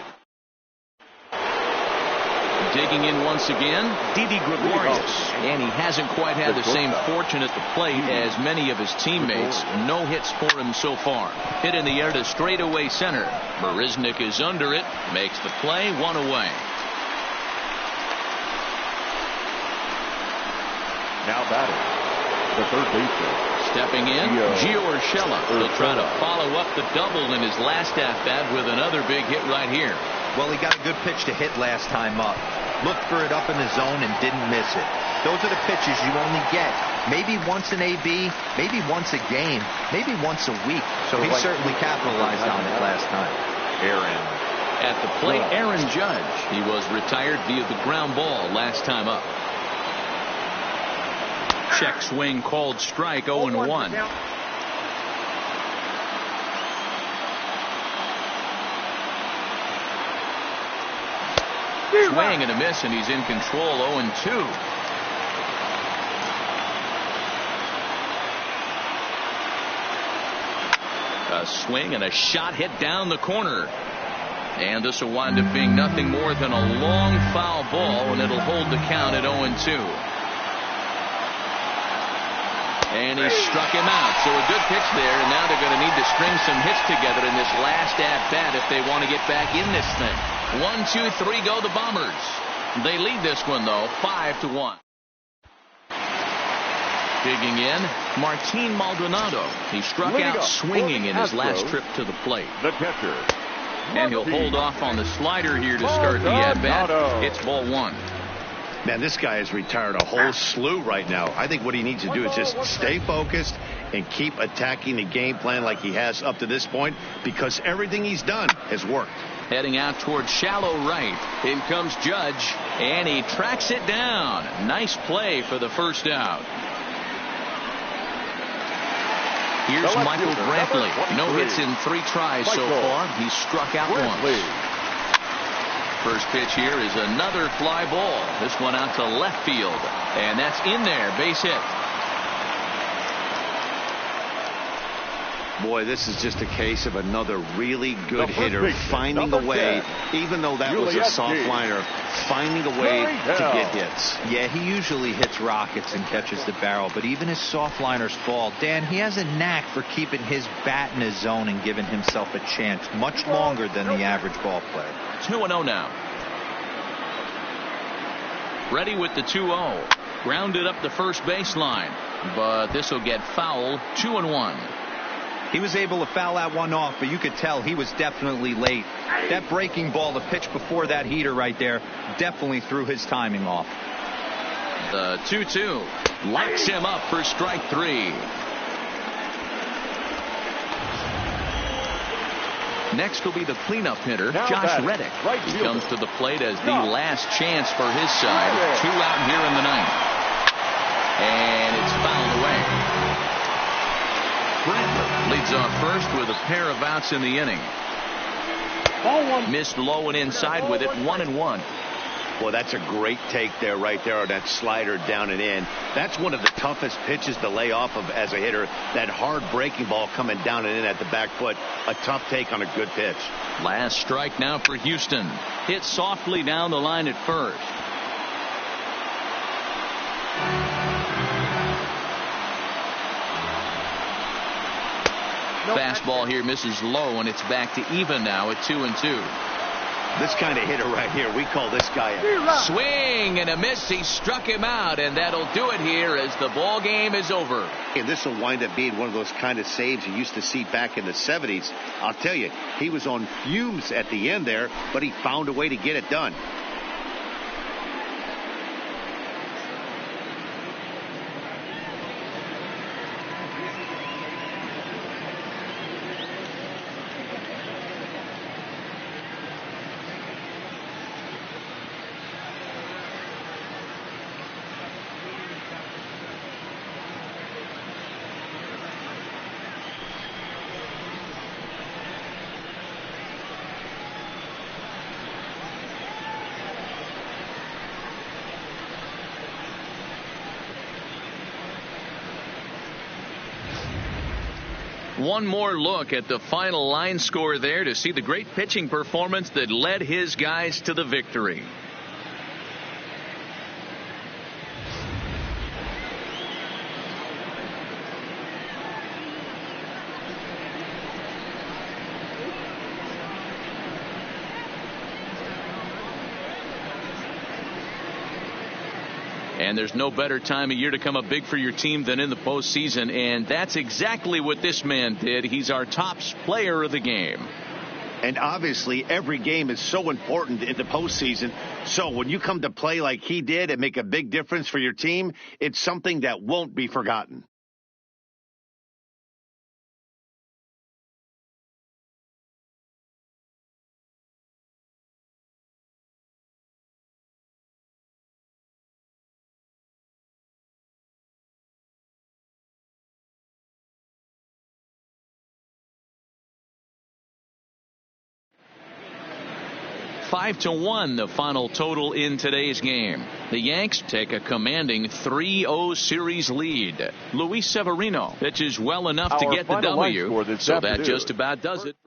Digging in once again, Didi Gregorius. And he hasn't quite had the same fortune at the plate as many of his teammates. No hits for him so far. Hit in the air to straightaway center. Marisnik is under it, makes the play, 1 away. Now batting, the third baseman. Stepping in, Gio Urshela will try to follow up the double in his last at-bat with another big hit right here. Well, he got a good pitch to hit last time up. Looked for it up in the zone and didn't miss it. Those are the pitches you only get. Maybe once an AB, maybe once a game, maybe once a week. So he certainly capitalized on it last time. Aaron. At the plate, Aaron Judge. He was retired via the ground ball last time up. Check swing called strike. 0-1. Swing and a miss, and he's in control. 0-2. A swing and a shot hit down the corner. And this will wind up being nothing more than a long foul ball, and it'll hold the count at 0-2. And he struck him out. So a good pitch there, and now they're going to need to string some hits together in this last at-bat if they want to get back in this thing. 1, 2, 3 go the Bombers. They lead this one, though, 5-1. Digging in, Martin Maldonado. He struck out swinging in his last trip to the plate. The catcher. And he'll hold off on the slider here to start the at-bat. It's ball 1. Man, this guy has retired a whole slew right now. I think what he needs to do is just stay focused and keep attacking the game plan like he has up to this point, because everything he's done has worked. Heading out towards shallow right. In comes Judge, and he tracks it down. Nice play for the first out. Here's Michael Brantley. No hits in 3 tries so far. He's struck out once. First pitch here is another fly ball. This one out to left field. And that's in there. Base hit. Boy, this is just a case of another really good hitter finding a way, even though that was a soft liner, finding a way to get hits. Yeah, he usually hits rockets and catches the barrel, but even his soft liners fall. Dan, he has a knack for keeping his bat in his zone and giving himself a chance much longer than the average ball player. 2-0 now. Ready with the 2-0. Grounded up the first baseline, but this will get foul. 2-1. He was able to foul that one off, but you could tell he was definitely late. That breaking ball, the pitch before that heater right there, definitely threw his timing off. The 2-2 locks him up for strike 3. Next will be the cleanup hitter, Josh Reddick. He comes to the plate as the last chance for his side. 2 out here in the 9th. And it's fouled away. Brantley leads off first with a pair of outs in the inning. Missed low and inside with it. 1-1. Well, that's a great take there, right there, on that slider down and in. That's one of the toughest pitches to lay off of as a hitter. That hard breaking ball coming down and in at the back foot. A tough take on a good pitch. Last strike now for Houston. Hit softly down the line at first. Fastball here misses low, and it's back to even now at 2-2. This kind of hitter right here, we call this guy a swing and a miss. He struck him out, and that'll do it here as the ball game is over. And this will wind up being one of those kind of saves you used to see back in the 70s. I'll tell you, he was on fumes at the end there, but he found a way to get it done. One more look at the final line score there to see the great pitching performance that led his guys to the victory. And there's no better time of year to come up big for your team than in the postseason. And that's exactly what this man did. He's our top player of the game. And obviously, every game is so important in the postseason. So when you come to play like he did and make a big difference for your team, it's something that won't be forgotten. 5-1 the final total in today's game. The Yanks take a commanding 3-0 series lead. Luis Severino pitches well enough to get the W, so that just about does it.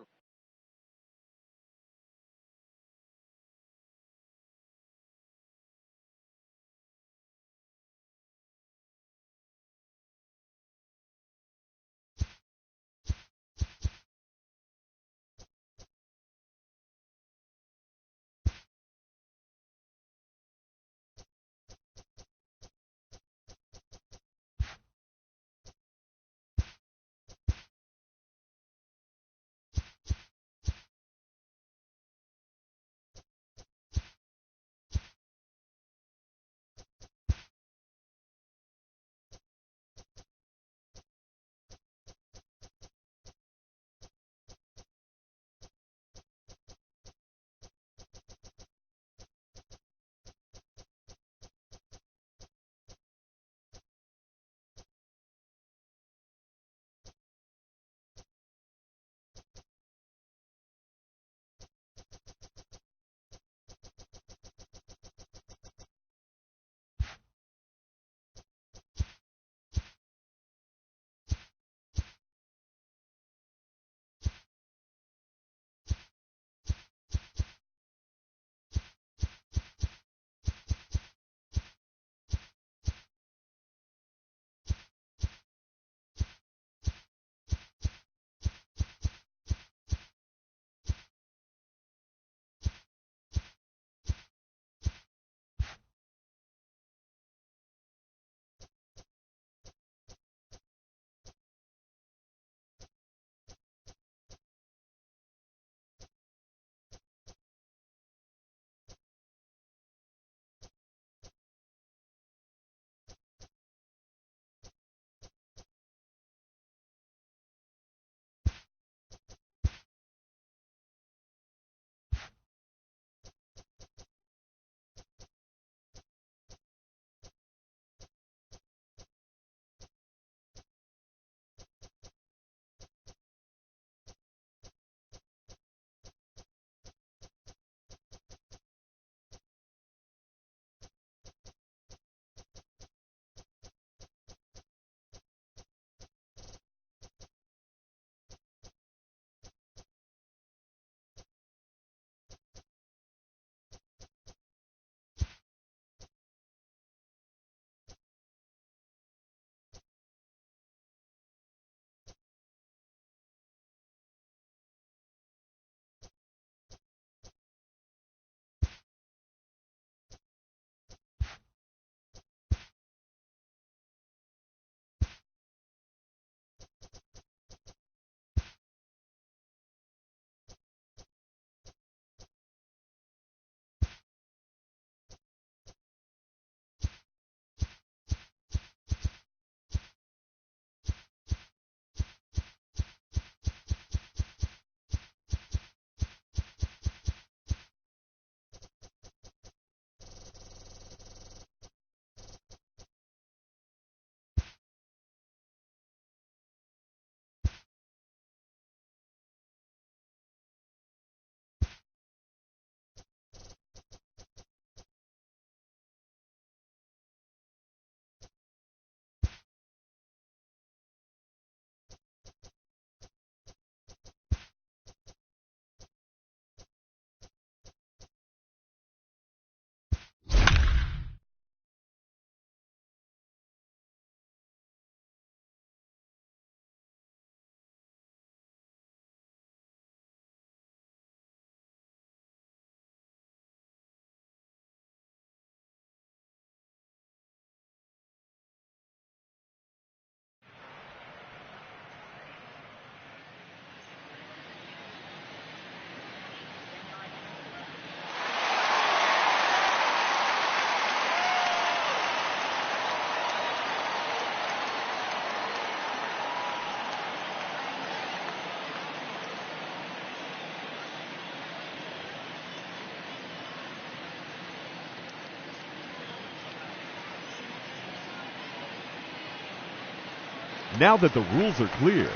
Now that the rules are clear,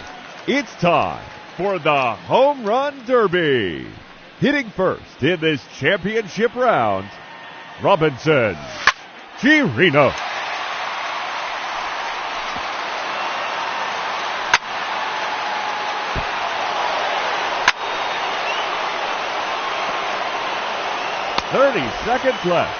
it's time for the Home Run Derby. Hitting first in this championship round, Robinson Chirino. Seconds left.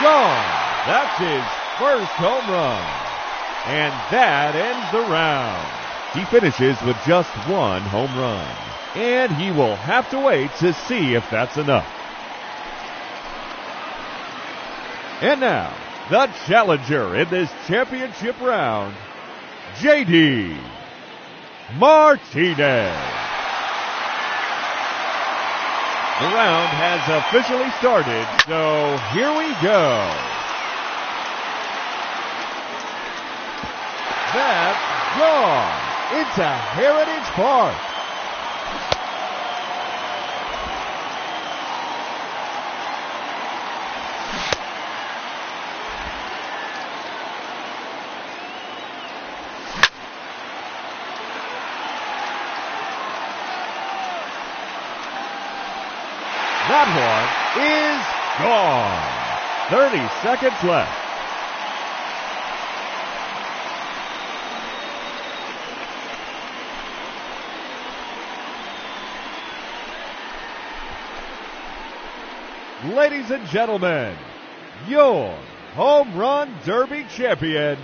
Gone. That's his first home run. And that ends the round. He finishes with just one home run. And he will have to wait to see if that's enough. And now, the challenger in this championship round, J.D. Martinez. The round has officially started, so here we go. That's gone into Heritage Park. That one is gone. 30 seconds left. Ladies and gentlemen, your Home Run Derby champion,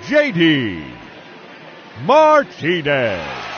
J.D. Martinez.